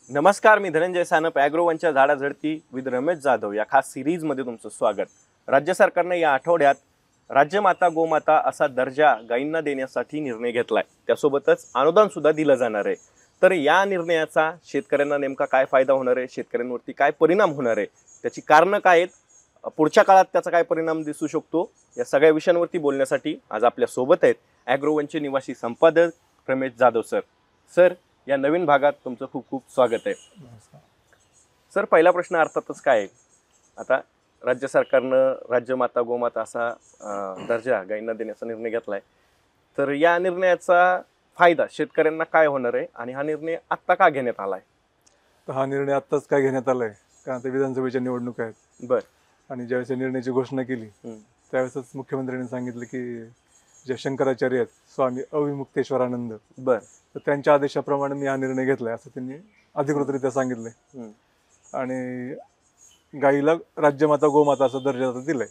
नमस्कार, मी धनंजय सानप. ॲग्रोवनच्या झाडाझडती विथ रमेश जाधव या खास सिरीजमध्ये तुमचं स्वागत. राज्य सरकारने या आठवड्यात राज्यमाता गोमाता असा दर्जा गायींना देण्यासाठी निर्णय घेतलाय. त्यासोबतच अनुदान सुद्धा दिलं जाणार आहे. तर या निर्णयाचा शेतकऱ्यांना नेमका काय फायदा होणार आहे, शेतकऱ्यांवरती काय परिणाम होणार आहे, त्याची कारणं काय आहेत, पुढच्या काळात त्याचा काय परिणाम दिसू शकतो, या सगळ्या विषयांवरती बोलण्यासाठी आज आपल्या सोबत आहेत ॲग्रोवनचे निवासी संपादक रमेश जाधव सर. सर, या नवीन भागात तुमचं खूप खूप स्वागत आहे. सर, पहिला प्रश्न अर्थातच काय आहे, आता राज्य सरकारनं राज्यमाता गोमाता असा दर्जा गायींना देण्याचा निर्णय घेतलाय. तर या निर्णयाचा फायदा शेतकऱ्यांना काय होणार आहे आणि हा निर्णय आत्ता का घेण्यात आलाय? तर हा निर्णय आत्ताच काय घेण्यात आलाय, कारण ते विधानसभेच्या निवडणुका आहेत. बर. आणि ज्यावेळेस या निर्णयाची घोषणा केली त्यावेळेसच मुख्यमंत्र्यांनी सांगितलं की जे शंकराचार्य आहेत स्वामी अविमुक्तेश्वरानंद, बर, तर त्यांच्या आदेशाप्रमाणे मी हा निर्णय घेतलाय असं त्यांनी अधिकृतरित्या सांगितलंय. आणि गाईला राज्यमाता गोमाता असा दर्जा दिलाय.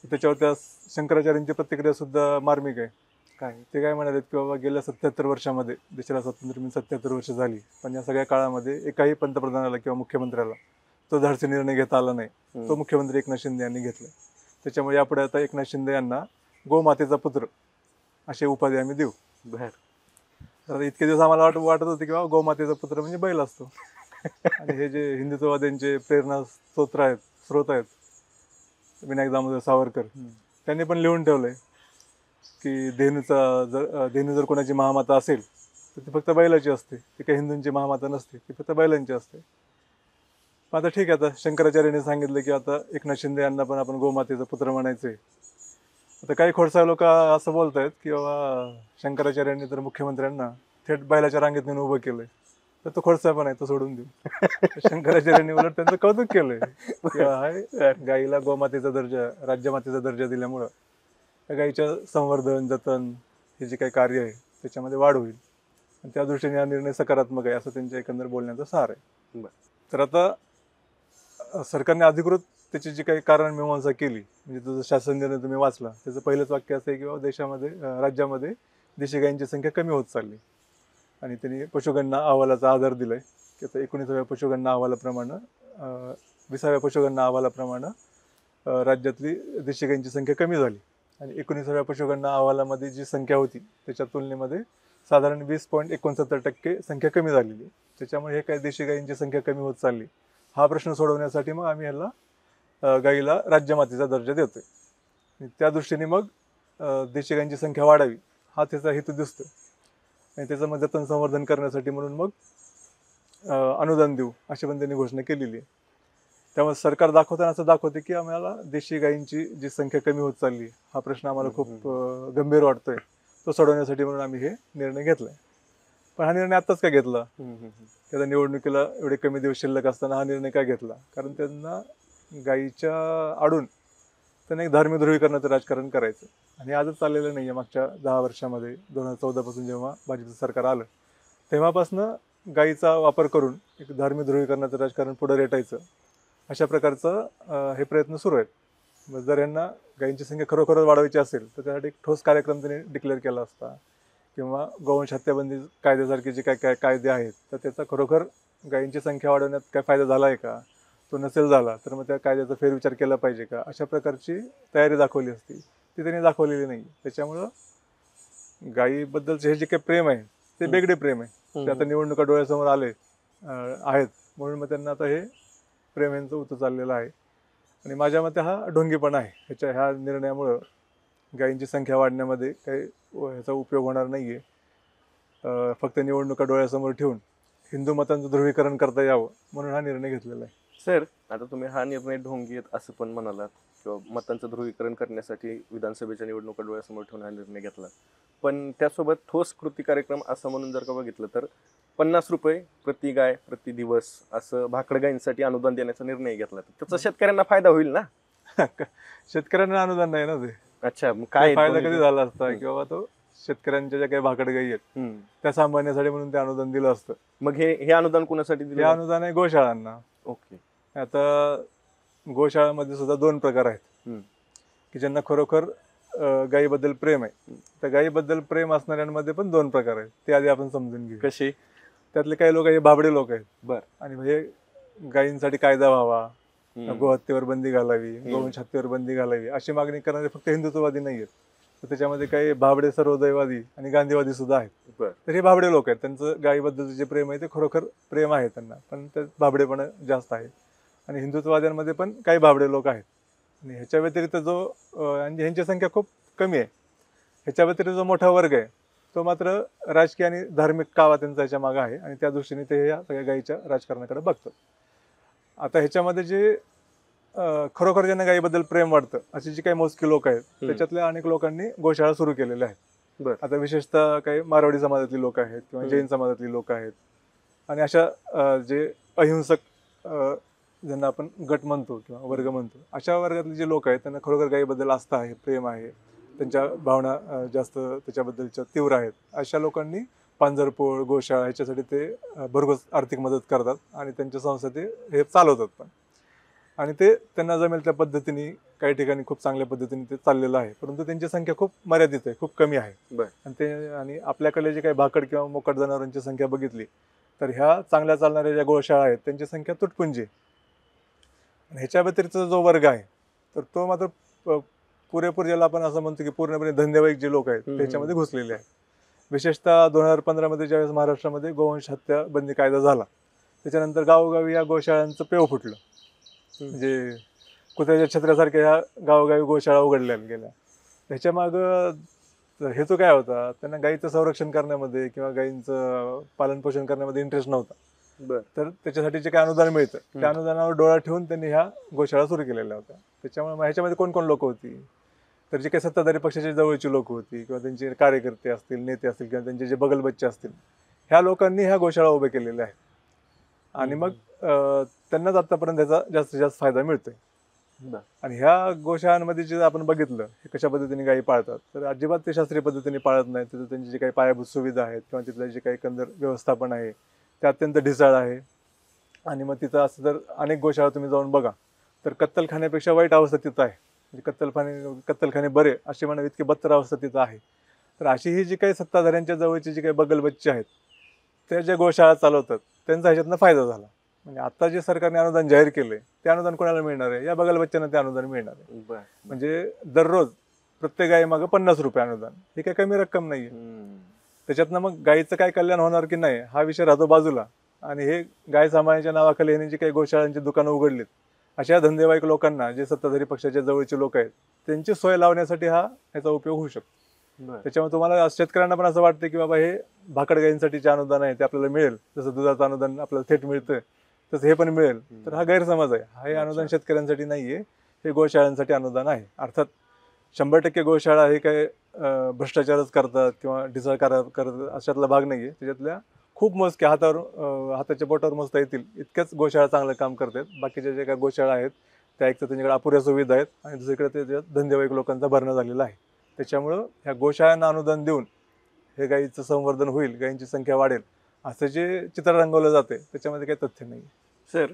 त्याच्यावर त्या शंकराचार्यांची प्रतिक्रिया सुद्धा मार्मिक आहे. ते काय म्हणाले की बाबा गेल्या 77 वर्षामध्ये देशाला स्वातंत्र्य मिळून 77 वर्ष झाली, पण या सगळ्या काळामध्ये एकाही पंतप्रधानाला किंवा मुख्यमंत्र्याला तो धाडसी निर्णय घेता आला नाही. तो मुख्यमंत्री एकनाथ शिंदे यांनी घेतलाय. त्याच्यामुळे यापुढे आता एकनाथ शिंदे यांना गोमातेचा पुत्र अशी उपाधी आम्ही देऊ. बर. तर इतके दिवस आम्हाला वाटत होते की बाबा गोमातेचा पुत्र म्हणजे बैल असतो. आणि हे जे हिंदुत्ववाद्यांचे प्रेरणा स्रोत आहेत विनायक दामोदर सावरकर, त्यांनी पण लिहून ठेवलंय की धेनू जर कोणाची महामाता असेल तर ती फक्त बैलाची असते, ती काही हिंदूंची महामाता नसते, ती फक्त बैलांची असते. पण आता ठीक आहे, आता शंकराचार्यांनी सांगितलं की आता एकनाथ शिंदे यांना पण आपण गोमातेचा पुत्र म्हणायचंय. आता काही खोडसाळ लोक असं बोलतायत की बाबा शंकराचार्यांनी तर मुख्यमंत्र्यांना थेट बैलाच्या रांगेत नेऊन उभं केलंय, तर तो खोडसाळ पण आहे, तो सोडून देऊ. शंकराचार्यांनी उलट त्यांचं कौतुक केलंय. गाईला गोमातेचा दर्जा, राज्यमातेचा दर्जा दिल्यामुळं त्या गाईच्या संवर्धन जतन हे जे काही कार्य आहे त्याच्यामध्ये वाढ होईल आणि त्या दृष्टीने हा निर्णय सकारात्मक आहे असं त्यांच्या एकंदर बोलण्याचा सार आहे. तर आता सरकारने अधिकृत त्याची जी काही कारण मीमांसा केली, म्हणजे तुझं शासन निर्णय तुम्ही वाचला, त्याचं पहिलंच वाक्य असं आहे की बाबा देशामध्ये राज्यामध्ये देशी गायींची संख्या कमी होत चालली. आणि त्यांनी पशुगणना अहवालाचा आधार दिलाय की आता 19व्या पशुगणना अहवालाप्रमाणे 20व्या पशुगणना अहवालाप्रमाणे राज्यातली देशी गायींची संख्या कमी झाली. आणि 19व्या पशुगणना अहवालामध्ये जी संख्या होती त्याच्या तुलनेमध्ये साधारण 20.69% संख्या कमी झालेली. त्याच्यामुळे हे काय देशी गायींची संख्या कमी होत चालली, हा प्रश्न सोडवण्यासाठी मग आम्ही ह्याला गाईला राज्यमातेचा दर्जा देतोय. त्या दृष्टीने मग देशी गायींची संख्या वाढावी हा त्याचा हेतू दिसतो. आणि त्याचं मग जतन संवर्धन करण्यासाठी म्हणून मग अनुदान देऊ अशी पण त्यांनी घोषणा केलेली आहे. त्यामुळे सरकार दाखवताना असं दाखवते की आम्हाला देशी गायींची जी संख्या कमी होत चालली हा प्रश्न आम्हाला खूप गंभीर वाटतोय, तो सोडवण्यासाठी म्हणून आम्ही हे निर्णय घेतलाय. पण हा निर्णय आत्ताच काय घेतला, त्याचा निवडणुकीला एवढे कमी दिवस शिल्लक असताना हा निर्णय काय घेतला, कारण त्यांना गायीच्या आडून त्यांना एक धार्मिक ध्रुवीकरणाचं राजकारण करायचं. आणि आजच चाललेलं नाही आहे. मागच्या 10 वर्षामध्ये 2014 पासून जेव्हा भाजपचं सरकार आलं तेव्हापासनं गायीचा वापर करून एक धार्मिक ध्रुवीकरणाचं राजकारण पुढे रेटायचं अशा प्रकारचं हे प्रयत्न सुरू आहेत. जर यांना गायींची संख्या खरोखरच वाढवायची असेल तर त्यासाठी एक ठोस कार्यक्रम त्यांनी डिक्लेअर केला असता, किंवा गोवंश हत्याबंदी कायद्यासारखे जे काय कायदे आहेत तर त्याचा खरोखर गायींची संख्या वाढवण्यात काय फायदा झाला आहे का, तो नसेल झाला तर मग त्या कायद्याचा फेरविचार केला पाहिजे का, अशा प्रकारची तयारी दाखवली असती. ती त्यांनी दाखवलेली नाही. त्याच्यामुळं गायीबद्दलचे हे जे काही प्रेम आहे ते बेगडे प्रेम आहे. ते आता निवडणुका डोळ्यासमोर आले आहेत म्हणून मग त्यांना आता हे प्रेम यांचं उतू चाललेलं आहे. आणि माझ्या मते हा ढोंगीपणा आहे. ह्या निर्णयामुळं गायींची संख्या वाढण्यामध्ये काही ह्याचा उपयोग होणार नाही आहे. फक्त निवडणुका डोळ्यासमोर ठेवून हिंदू मतांचं ध्रुवीकरण करता यावं म्हणून हा निर्णय घेतलेला आहे. सर, आता तुम्ही हा निर्णय ढोंगी असं पण म्हणालात किंवा मतांचं ध्रुवीकरण करण्यासाठी विधानसभेच्या निवडणुका डोळ्यासमोर ठेवून हा निर्णय घेतला, पण त्यासोबत ठोस कृती कार्यक्रम असं म्हणून जर का बघितलं तर 50 रुपये प्रति गाय प्रति दिवस असं भाकड गायींसाठी अनुदान देण्याचा निर्णय घेतला, तर त्याचा शेतकऱ्यांना फायदा होईल ना? शेतकऱ्यांना अनुदान नाही ना ते. अच्छा, मग काय फायदा कधी झाला असता की बाबा तो शेतकऱ्यांच्या ज्या काही भाकड गायी आहेत त्या सांभाळण्यासाठी म्हणून ते अनुदान दिलं असतं. मग हे अनुदान कुणासाठी दिलं? हे अनुदान आहे गोशाळांना. ओके. आता गोशाळांमध्ये सुद्धा 2 प्रकार आहेत की ज्यांना खरोखर गायीबद्दल प्रेम आहे. त्या गायीबद्दल प्रेम असणाऱ्यांमध्ये पण 2 प्रकार आहेत. ते आधी आपण समजून घेऊ. कसे? त्यातले काही लोक हे भाबडे लोक आहेत. बर. आणि हे गायींसाठी कायदा व्हावा, हम्म. गोहत्येवर बंदी घालावी, गोवंश हत्येवर बंदी घालावी अशी मागणी करणारे फक्त हिंदुत्ववादी नाही आहेत, तर त्याच्यामध्ये काही भाबडे सर्वोदयवादी आणि गांधीवादी सुद्धा आहेत. बर. तर हे भाबडे लोक आहेत, त्यांचं गायीबद्दलचं जे प्रेम आहे ते खरोखर प्रेम आहे त्यांना, पण त्यात भाबडेपणा जास्त आहे. आणि हिंदुत्ववाद्यांमध्ये पण काही भाबडे लोक आहेत. आणि ह्याच्या व्यतिरिक्त जो आणि ह्यांची संख्या खूप कमी आहे, ह्याच्या व्यतिरिक्त जो मोठा वर्ग आहे तो मात्र राजकीय आणि धार्मिक कावा त्यांचा ह्याच्या मागे आहे आणि त्या दृष्टीने ते या सगळ्या गायीच्या राजकारणाकडे बघतात. आता ह्याच्यामध्ये जे खरोखर ज्यांना गायीबद्दल प्रेम वाटतं अशी जी काही मोजकी लोक आहेत त्याच्यातल्या अनेक लोकांनी गोशाळा सुरू केलेल्या आहेत. बर. आता विशेषतः काही मारवाडी समाजातली लोक आहेत किंवा जैन समाजातली लोक आहेत आणि अशा जे अहिंसक ज्यांना आपण गट म्हणतो किंवा वर्ग म्हणतो अशा वर्गातले जे लोक आहेत त्यांना खरोखर गायीबद्दल आस्था आहे, प्रेम आहे, त्यांच्या भावना जास्त त्याच्याबद्दलच्या तीव्र आहेत. अशा लोकांनी पांजरपोळ, गोशाळा ह्याच्यासाठी ते भरघोस आर्थिक मदत करतात आणि त्यांच्या संस्था ते हे चालवतात पण. आणि ते त्यांना जमेल त्या पद्धतीने काही ठिकाणी खूप चांगल्या पद्धतीने ते चाललेलं आहे, परंतु त्यांची संख्या खूप मर्यादित आहे, खूप कमी आहे. बर. आणि आपल्याकडे जे काही भाकड किंवा मोकाट जनावरांची संख्या बघितली तर ह्या चांगल्या चालणाऱ्या ज्या गोशाळा आहेत त्यांची संख्या तुटपुंजी आहे. आणि ह्याच्या व्यतिरिक्त जो वर्ग आहे तर तो मात्र पुरेपूर ज्याला आपण असं म्हणतो की पूर्णपणे धंदेवाईक जे लोक आहेत त्याच्यामध्ये घुसलेले आहेत. विशेषतः 2015 ज्यावेळेस महाराष्ट्रामध्ये गोवंश हत्या बंदी कायदा झाला त्याच्यानंतर गावोगावी या गोशाळांचं पेव फुटलं. म्हणजे कुत्र्याच्या छत्र्यासारख्या ह्या गावोगावी गोशाळा उघडल्या गेल्या. ह्याच्या मागं हेतू काय होता, त्यांना गायीचं संरक्षण करण्यामध्ये किंवा गायींचं पालनपोषण करण्यामध्ये इंटरेस्ट नव्हता. बर. तर त्याच्यासाठी जे काही अनुदान मिळतं त्या अनुदानावर डोळा ठेवून त्यांनी ह्या गोशाळा सुरू केलेल्या होत्या. त्याच्यामुळे ह्याच्यामध्ये कोण कोण लोक होती, तर जे काही सत्ताधारी पक्षाच्या जवळची लोक होती किंवा त्यांचे कार्यकर्ते असतील, नेते असतील किंवा त्यांचे जे बगल बच्चे असतील, ह्या लोकांनी ह्या गोशाळा उभे केलेल्या आहेत. आणि मग त्यांनाच आतापर्यंत त्याचा जास्तीत जास्त फायदा मिळतोय. आणि ह्या गोशाळांमध्ये जे आपण बघितलं हे कशा पद्धतीने गायी पाळतात तर अजिबात ते शास्त्रीय पद्धतीने पाळत नाही. तिथं त्यांची जे काही पायाभूत सुविधा आहेत किंवा तिथलं जे काही एकंदर व्यवस्थापन आहे ते अत्यंत ढिसाळ आहे. आणि मग तिथं असं जर अनेक गोशाळा तुम्ही जाऊन बघा तर कत्तलखान्यापेक्षा वाईट अवस्था तिथं आहे. म्हणजे कत्तलखाने बरे असे म्हणा इतकी बत्तर अवस्था तिथं आहे. तर अशी ही जी काही सत्ताधाऱ्यांच्या जवळची जी काही बगल बच्चे आहेत त्या ज्या गोशाळा चालवतात त्यांचा ह्याच्यातनं फायदा झाला. म्हणजे आता जे सरकारने अनुदान जाहीर केलंय ते अनुदान कोणाला मिळणार आहे, या बगल बच्च्यांना ते अनुदान मिळणार आहे. म्हणजे दररोज प्रत्येक गाई मागं 50 रुपये अनुदान, ही काही कमी रक्कम नाहीये. त्याच्यातनं मग गायीचं काय कल्याण होणार की नाही हा विषय राहतो बाजूला. आणि हे गाय सांभाळण्याच्या नावाखाली यांनी जी काही गोशाळांची दुकानं उघडलीत अशा धंदेवाईक लोकांना जे सत्ताधारी पक्षाच्या जवळचे लोक आहेत त्यांची सोय लावण्यासाठी ह्याचा उपयोग होऊ शकतो. त्याच्यामुळे तुम्हाला शेतकऱ्यांना पण असं वाटतं की बाबा हे भाकड गायींसाठीचे अनुदान आहे ते आपल्याला मिळेल, जसं दुधाचं अनुदान आपल्याला थेट मिळतं तसं हे पण मिळेल, तर हा गैरसमज आहे. हे अनुदान शेतकऱ्यांसाठी नाहीये, हे गोशाळांसाठी अनुदान आहे. अर्थात 100% गोशाळा हे काय भ्रष्टाचारच करतात किंवा ढिसाळ करतात अशातला भाग नाहीये. त्याच्यातल्या खूप मोजके हाताच्या बोटावर मोजता येतील इतक्याच गोशाळा चांगलं काम करतात. बाकीच्या ज्या काही गोशाळा आहेत त्या एक तर त्यांच्याकडे अपुऱ्या सुविधा आहेत आणि दुसरीकडे त्याच्यात धंदेवाईक लोकांचा भरणा झालेला आहे. त्याच्यामुळं ह्या गोशाळांना अनुदान देऊन हे गायीचं संवर्धन होईल, गायींची संख्या वाढेल असं जे चित्र रंगवलं जाते त्याच्यामध्ये काही तथ्य नाही. सर,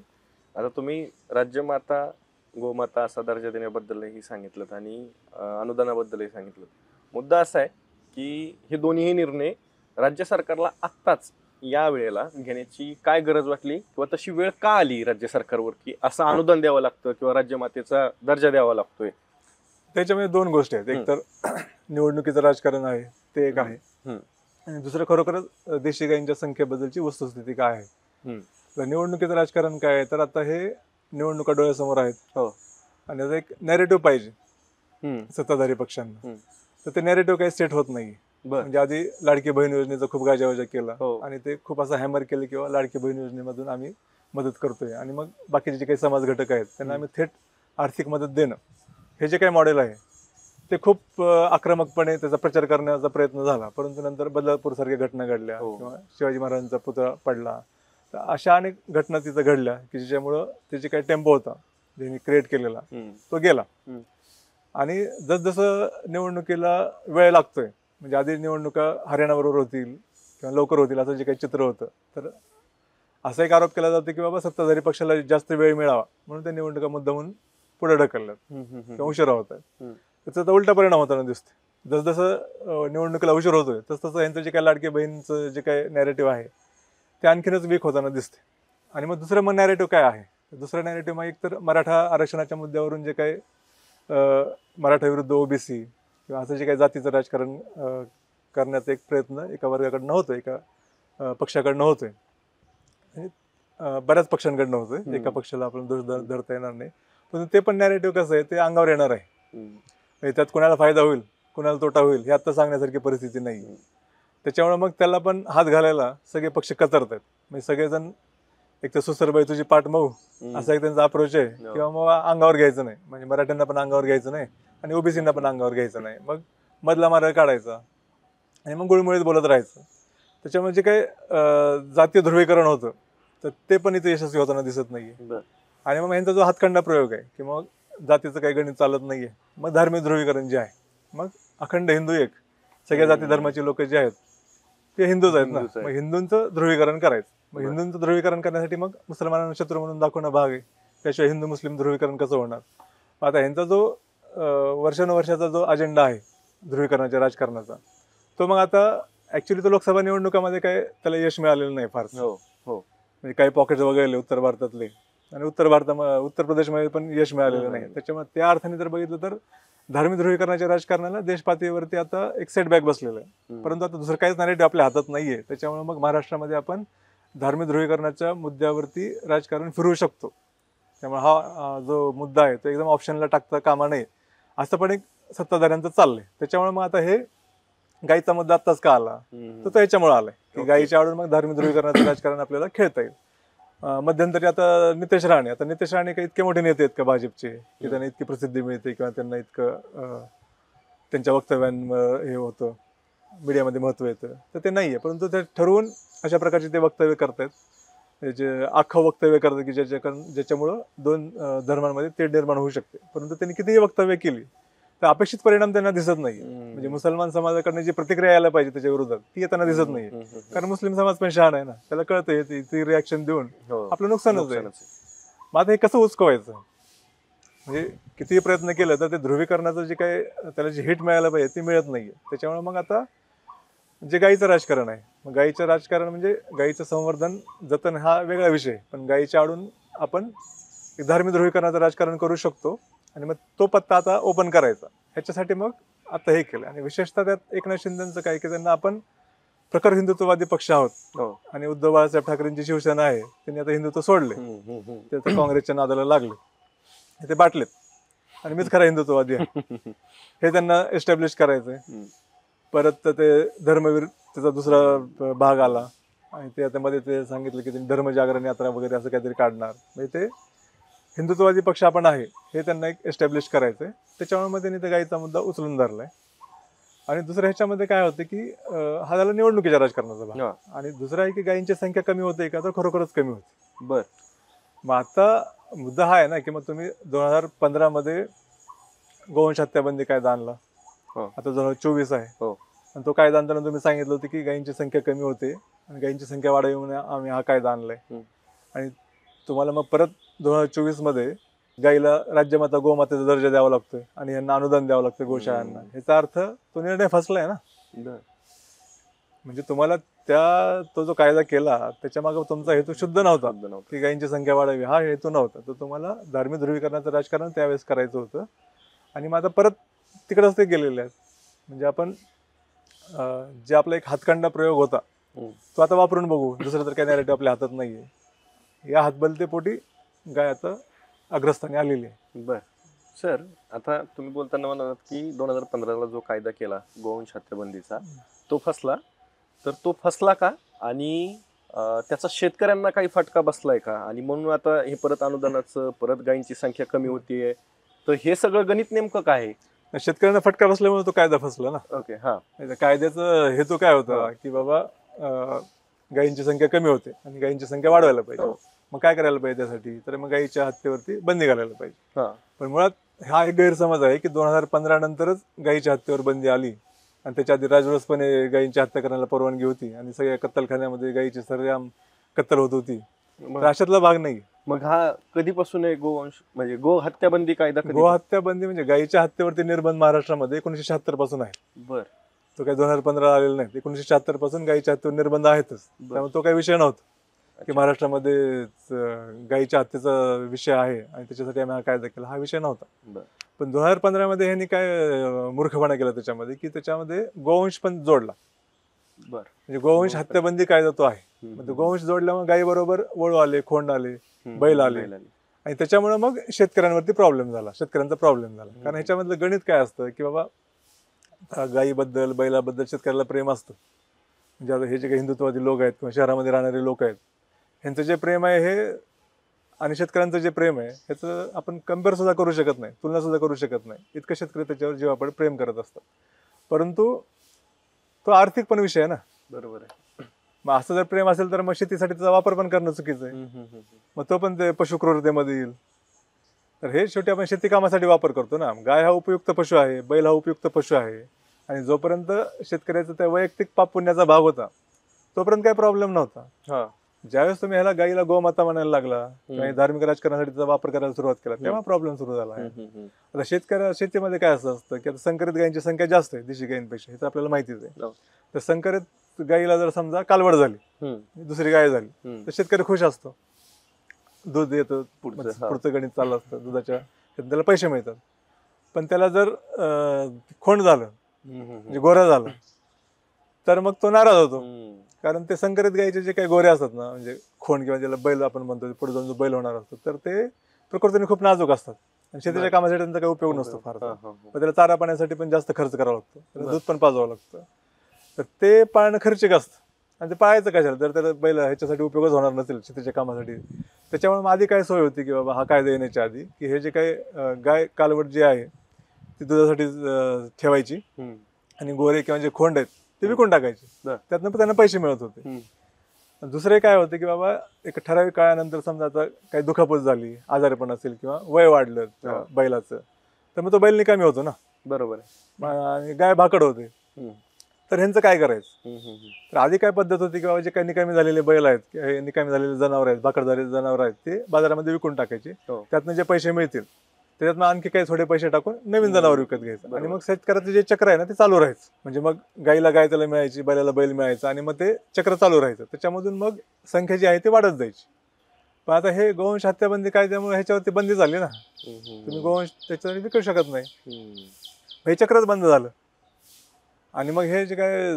आता तुम्ही राज्यमाता गोमाता असा दर्जा देण्याबद्दलही सांगितलं आणि अनुदानाबद्दलही सांगितलं. मुद्दा असा आहे की हे दोन्ही निर्णय राज्य सरकारला आत्ताच या वेळेला घेण्याची काय गरज वाटली किंवा तशी वेळ का आली राज्य सरकारवर की असं अनुदान द्यावं लागतं किंवा राज्यमातेचा दर्जा द्यावा लागतोय? त्याच्यामध्ये दोन गोष्टी आहेत. एक तर निवडणुकीचं राजकारण आहे ते एक आहे, आणि दुसरं खरोखरच देशी गायींच्या संख्येबद्दलची वस्तुस्थिती काय आहे. निवडणुकीचं राजकारण काय आहे तर आता हे निवडणुका डोळ्यासमोर आहेत आणि त्याचा एक नॅरेटिव्ह पाहिजे सत्ताधारी पक्षांना, तर ते नॅरेटिव्ह काही सेट होत नाही. म्हणजे आधी लाडकी बहीण योजनेचा खूप गाजावाजा केला आणि ते खूप असं हॅमर केलं किंवा लाडकी बहीण योजनेमधून आम्ही मदत करतोय आणि मग बाकीचे जे काही समाज घटक आहेत त्यांना आम्ही थेट आर्थिक मदत देणं, हे जे काही मॉडेल आहे ते खूप आक्रमकपणे त्याचा प्रचार करण्याचा प्रयत्न झाला. परंतु नंतर बदलापूर सारख्या घटना घडल्या किंवा शिवाजी महाराजांचा पुतळा पडला, तर अशा अनेक घटना तिथं घडल्या की ज्याच्यामुळं त्याचे काही टेम्पो होता ज्यांनी क्रिएट केलेला तो गेला. आणि जसजसं निवडणुकीला वेळ लागतोय, म्हणजे आधी निवडणुका हरियाणाबरोबर होतील किंवा लवकर होतील असं जे काही चित्र होतं, तर असा एक आरोप केला जातो की बाबा सत्ताधारी पक्षाला जास्त वेळ मिळावा म्हणून त्या निवडणुका मुद्दामून पुढे ढकलल्यात किंवा उशिरा होत आहेत. त्याचा तर उलटा परिणाम होताना दिसतोय. जसजसं निवडणुकीला उशीर होतोय तसतसं यांचं जे काही लाडकी बहीणचं जे काही नॅरेटिव्ह आहे ते आणखीनच वीक होताना दिसते. आणि मग दुसरं मग नॅरेटिव्ह काय आहे, दुसरं नॅरेटिव्ह मग एक तर मराठा आरक्षणाच्या मुद्द्यावरून जे काही मराठा विरुद्ध ओबीसी किंवा असं जे काही जातीचं राजकारण करण्याचा एक प्रयत्न एका वर्गाकडनं होतोय, एका पक्षाकडनं होतोय, आणि बऱ्याच पक्षांकडनं होतोय. एका पक्षाला आपण दोष धरता येणार नाही, पण ते पण नॅरेटिव्ह कसं आहे ते अंगावर येणार आहे. म्हणजे त्यात कोणाला फायदा होईल कोणाला तोटा होईल हे आता सांगण्यासारखी परिस्थिती नाही. त्याच्यामुळे मग त्याला पण हात घालायला सगळे पक्ष कतरत आहेत. म्हणजे सगळेजण एक तर सुसरबाई तुझी पाठ मऊ असा एक त्यांचा अप्रोच आहे, किंवा मग अंगावर घ्यायचं नाही, म्हणजे मराठ्यांना पण अंगावर घ्यायचं नाही आणि ओबीसींना पण अंगावर घ्यायचं नाही. मग मधला मार्ग काढायचा आणि मग गुळमुळीत बोलत राहायचं. त्याच्यामुळे जे काही जातीय ध्रुवीकरण होतं तर ते पण इथे यशस्वी होताना दिसत नाहीये. आणि मग यांचा जो हातखंडा प्रयोग आहे की मग जातीचं काही गणित चालत नाहीये, मग धार्मिक ध्रुवीकरण जे आहे, मग अखंड हिंदू एक, सगळ्या जाती धर्माची लोक जे आहेत ते हिंदूच आहेत ना, मग हिंदूंचं ध्रुवीकरण करायचं. मग हिंदूंचं ध्रुवीकरण करण्यासाठी मग मुसलमानांना शत्रू म्हणून दाखवणं भाग आहे. त्याशिवाय हिंदू मुस्लिम ध्रुवीकरण कसं होणार. आता ह्यांचा जो वर्षानुवर्षाचा जो अजेंडा आहे ध्रुवीकरणाच्या राजकारणाचा, तो मग आता ऍक्च्युली तो लोकसभा निवडणुकामध्ये काय त्याला यश मिळालेलं नाही फार. म्हणजे काही पॉकेट्स वगैरे उत्तर भारतातले, आणि उत्तर प्रदेशमध्ये पण यश मिळालेलं नाही. त्याच्यामुळे त्या अर्थाने जर बघितलं तर धार्मिक ध्रुवीकरणाच्या राजकारणाला देश पातळीवरती आता एक सेटबॅक बसलेलं आहे. परंतु आता दुसरं काहीच नॅरेटिव्ह आपल्या हातात नाहीये. त्याच्यामुळे मग महाराष्ट्रामध्ये आपण धार्मिक ध्रुवीकरणाच्या मुद्द्यावरती राजकारण फिरवू शकतो. त्यामुळे हा जो मुद्दा आहे तो एकदम ऑप्शनला टाकता कामा नये असं पण एक सत्ताधाऱ्यांचं चाललंय. त्याच्यामुळे मग आता हे गाईचा मुद्दा आत्ताच का आला तर तो याच्यामुळे आलाय की गाईच्या आडून मग धार्मिक ध्रुवीकरणाचं राजकारण आपल्याला खेळता येईल. मध्यंतरी आता नितेश राणे काही इतके मोठे नेते आहेत का भाजपचे की त्यांना इतकी प्रसिद्धी मिळते किंवा त्यांना इतकं त्यांच्या वक्तव्यांवर हे होतं, मीडियामध्ये महत्व येतं, तर ते नाहीये. परंतु ते ठरवून अशा प्रकारचे ते वक्तव्य करतायत, जे अख्खं वक्तव्य करतात की ज्याच्यामुळं दोन धर्मांमध्ये तेढ निर्माण होऊ शकते. परंतु त्यांनी कितीही वक्तव्य केली तर अपेक्षित परिणाम त्यांना दिसत नाही. म्हणजे मुसलमान समाजाकडनं जी प्रतिक्रिया यायला पाहिजे त्याच्या विरोधात ती येताना दिसत नाही. कारण मुस्लिम समाज पण शहाणा आहे ना, त्याला कळतंय ती रिॲक्शन देऊन आपलं नुकसानच आहे. मग आता हे कसं उचकवायचं, म्हणजे कितीही प्रयत्न केलं तर ते ध्रुवीकरणाचं जे काही त्याला जे हिट मिळायला पाहिजे ते मिळत नाहीये. त्याच्यामुळे मग आता जे गाईचं राजकारण आहे, मग गाईचं राजकारण म्हणजे गाईचं संवर्धन जतन हा वेगळा विषय, पण गाईच्या आडून आपण एक धार्मिक ध्रुवीकरणाचं राजकारण करू शकतो. आणि मग तो पत्ता आता ओपन करायचा, ह्याच्यासाठी मग आता हे केलं. आणि विशेषतः त्यात एकनाथ शिंदेचं काय की त्यांना आपण प्रखर हिंदुत्ववादी पक्ष आहोत, आणि उद्धव बाळासाहेब ठाकरेंची शिवसेना आहे, त्यांनी आता हिंदुत्व सोडले, ते आता काँग्रेसच्या नादाला लागले, ते बाटलेत आणि मीच खरा हिंदुत्ववादी आहे हे त्यांना एस्टॅब्लिश करायचंय. परत ते धर्मवीर त्याचा दुसरा भाग आला, आणि ते आता मध्ये ते सांगितलं की त्यांनी धर्मजागरण यात्रा वगैरे असं काहीतरी काढणार. म्हणजे ते हिंदुत्ववादी पक्ष आपण आहे हे त्यांना एक एस्टॅब्लिश करायचंय. त्याच्यामुळे मग त्यांनी त्या गाईचा मुद्दा उचलून धरलाय. आणि दुसऱ्या ह्याच्यामध्ये काय होतं की हा झाला निवडणुकीच्या राजकारणाचा भाग, आणि दुसरा आहे की गायींची संख्या कमी होते का तर खरोखरच कमी होते. मग आता मुद्दा हा आहे ना की मग तुम्ही 2015 मध्ये गोवंश हत्याबंदी कायदा आणला, आता 2024 आहे, आणि तो कायदा आणताना तुम्ही सांगितलं होतं की गायींची संख्या कमी होते आणि गायींची संख्या वाढावी म्हणून आम्ही हा कायदा आणलाय. आणि तुम्हाला मग परत 2024 मध्ये गाईला राज्यमाता गोमातेचा दर्जा द्यावा लागतोय आणि यांना अनुदान द्यावं लागतं गोशाळांना. ह्याचा अर्थ तो निर्णय फसलाय ना. म्हणजे तुम्हाला तो जो कायदा केला त्याच्या मागे तुमचा हेतू शुद्ध नव्हता की गायींची संख्या वाढावी, हा हेतू नव्हता. तर तुम्हाला धार्मिक ध्रुवीकरणाचं राजकारण त्यावेळेस करायचं होतं. आणि मग आता परत तिकडेच ते गेलेले आहेत. म्हणजे आपण जे आपला एक हातखंडा प्रयोग होता तो आता वापरून बघू, दुसरं तर काही नॅरेटिव्ह आपल्या हातात नाहीये. या हातबलतेपोटी गाय आता अग्रस्थानी आलेली आहे. बर सर, आता तुम्ही बोलताना म्हणालात की 2015ला जो कायदा केला गोवंश हत्याबंदीचा तो फसला, तर तो फसला का, आणि त्याचा शेतकऱ्यांना काही फटका बसलाय का, आणि म्हणून आता हे परत अनुदानाचं, परत गायींची संख्या कमी होतीये, तर हे सगळं गणित नेमकं काय आहे? शेतकऱ्यांना फटका बसल्यामुळे तो कायदा फसला ना. ओके, हा. कायद्याचा हेतू काय होता की बाबा गायींची संख्या कमी होते आणि गायींची संख्या वाढवायला पाहिजे. मग काय करायला पाहिजे त्यासाठी, तर मग गायीच्या हत्येवरती बंदी घालायला पाहिजे. पण मुळात हा एक गैरसमज आहे की 2015 नंतरच गायीच्या हत्येवर बंदी आली, आणि त्याच्या आधी राजरोसपणे गायींची हत्या करण्याला परवानगी होती, आणि सगळ्या कत्तलखान्यामध्ये गायीची सर्वयाम कत्तल होत होती. तर अशातला भाग नाही. मग हा कधीपासून आहे गोवंश म्हणजे गो हत्याबंदी कायदा? गो हत्याबंदी म्हणजे गायीच्या हत्येवरती निर्बंध महाराष्ट्रामध्ये 1976 पासून आहे. बर. तो काही 2015 आलेला नाही. 1976 पासून गायीच्या हत्येवर निर्बंध आहेतच. त्यामुळे तो काही विषय नव्हता की महाराष्ट्रामध्ये गायीच्या हत्येचा विषय आहे आणि त्याच्यासाठी आम्ही हा कायदा केला, हा विषय नव्हता. पण 2015 मध्ये ह्यांनी काय मूर्खपणा केला त्याच्यामध्ये, की त्याच्यामध्ये गोवंश पण जोडला. म्हणजे गोवंश हत्याबंदी कायदा तो आहे. म्हणजे गोवंश जोडल्यामुळे गायी बरोबर वळू आले, खोंड आले, बैल आले आणि त्याच्यामुळे मग शेतकऱ्यांवरती प्रॉब्लेम झाला, शेतकऱ्यांचा प्रॉब्लेम झाला. कारण ह्याच्यामधलं गणित काय असतं की बाबा गायीबद्दल बैलाबद्दल शेतकऱ्याला प्रेम असतं. म्हणजे आता हे जे काही हिंदुत्ववादी लोक आहेत किंवा शहरामध्ये राहणारे लोक आहेत, ह्यांचं जे प्रेम आहे हे आणि शेतकऱ्यांचं जे प्रेम आहे ह्याचं आपण कम्पेअर सुद्धा करू शकत नाही, तुलना सुद्धा करू शकत नाही. इतकं शेतकरी त्याच्यावर जीवापाड प्रेम करत असतात. परंतु तो आर्थिक पण विषय आहे ना. बरोबर आहे. मग असं जर प्रेम असेल तर मग शेतीसाठी त्याचा वापर पण करणं चुकीचं आहे. मग तो पण ते पशुक्रूरतेमध्ये येईल. तर हे शेवटी आपण शेती कामासाठी वापर करतो ना. गाय हा उपयुक्त पशु आहे, बैल हा उपयुक्त पशु आहे आणि जोपर्यंत शेतकऱ्याचा त्या वैयक्तिक पाप पुण्याचा भाग होता तोपर्यंत काही प्रॉब्लेम नव्हता. ज्यावेळेस तुम्ही ह्याला गायीला गोमाता म्हणायला लागला किंवा धार्मिक राजकारणासाठी त्याचा वापर करायला सुरुवात केला तेव्हा प्रॉब्लेम सुरू झाला आहे. आता शेतीमध्ये काय असं असतं की आता संकरित गायींची संख्या जास्त आहे देशी गायींपेक्षा, हे तर आपल्याला माहितीच आहे. तर संकरित गायीला जर समजा कालवड झाली, दुसरी गाय झाली, तर शेतकरी खुश असतो. दूध येतं, पुढचं गणित चालू असतं, दुधाच्या त्याला पैसे मिळतात. पण त्याला जर खोंड झालं म्हणजे गोऱ्या झालं तर मग तो नाराज होतो. कारण ते संकरित गायीचे जे काही गोरे असतात ना, म्हणजे खोंड किंवा ज्याला बैल आपण म्हणतो, पुढे जाऊन जो बैल होणार असतो, तर ते प्रकृतीने खूप नाजूक असतात आणि शेतीच्या कामासाठी त्यांचा काही उपयोग नसतो फार. मग त्याला चारा पाण्यासाठी पण जास्त खर्च करावा लागतो, त्याला दूध पण पाजावं लागतं. तर ते पाळणं खर्चिक असतं आणि ते पाळायचं कशाला जर त्याला बैल ह्याच्यासाठी उपयोगच होणार नसेल शेतीच्या कामासाठी. त्याच्यामुळे मग आधी काय सोय होती की बाबा हा कायदा येण्याच्या आधी की हे जे काही गाय कालवड जे आहे ती दुधासाठी ठेवायची आणि गोरे किंवा जे खोंड आहेत ते विकून टाकायचे, त्यातनं त्यांना पैसे मिळत होते. दुसरे काय होते की बाबा एक ठराविक काळानंतर समजा आता काही दुखापत झाली, आजारपण असेल किंवा वय वाढलं बैलाचं, तर मग तो बैल निकामी होतो ना. बरोबर आहे. आणि गाय भाकड होते. तर ह्यांचं काय करायचं. तर आधी काय पद्धत होती की बाबा जे काही निकामी झालेले बैल आहेत, हे निकामी झालेले जनावर आहेत, भाकड झालेले जनावर आहेत, ते बाजारामध्ये विकून टाकायचे. त्यातनं जे पैसे मिळतील त्याच्यातनं आणखी काही थोडे पैसे टाकून नवीन जनावर विकत घ्यायचं आणि मग शेतकऱ्याचं जे चक्र आहे ना ते चालू राहायचं. म्हणजे मग गायीला गाय त्याला मिळायची, बैलाला बैल मिळायचं आणि मग ते चक्र चालू राहायचं. त्याच्यामधून मग संख्या जी आहे ती वाढत जायची. पण आता हे गोवंश हत्याबंदी कायद्यामुळे ह्याच्यावरती बंदी झाली ना. तुम्ही गोवंश त्याच्यावर विकू शकत नाही, हे चक्रच बंद झालं. आणि मग हे जे काय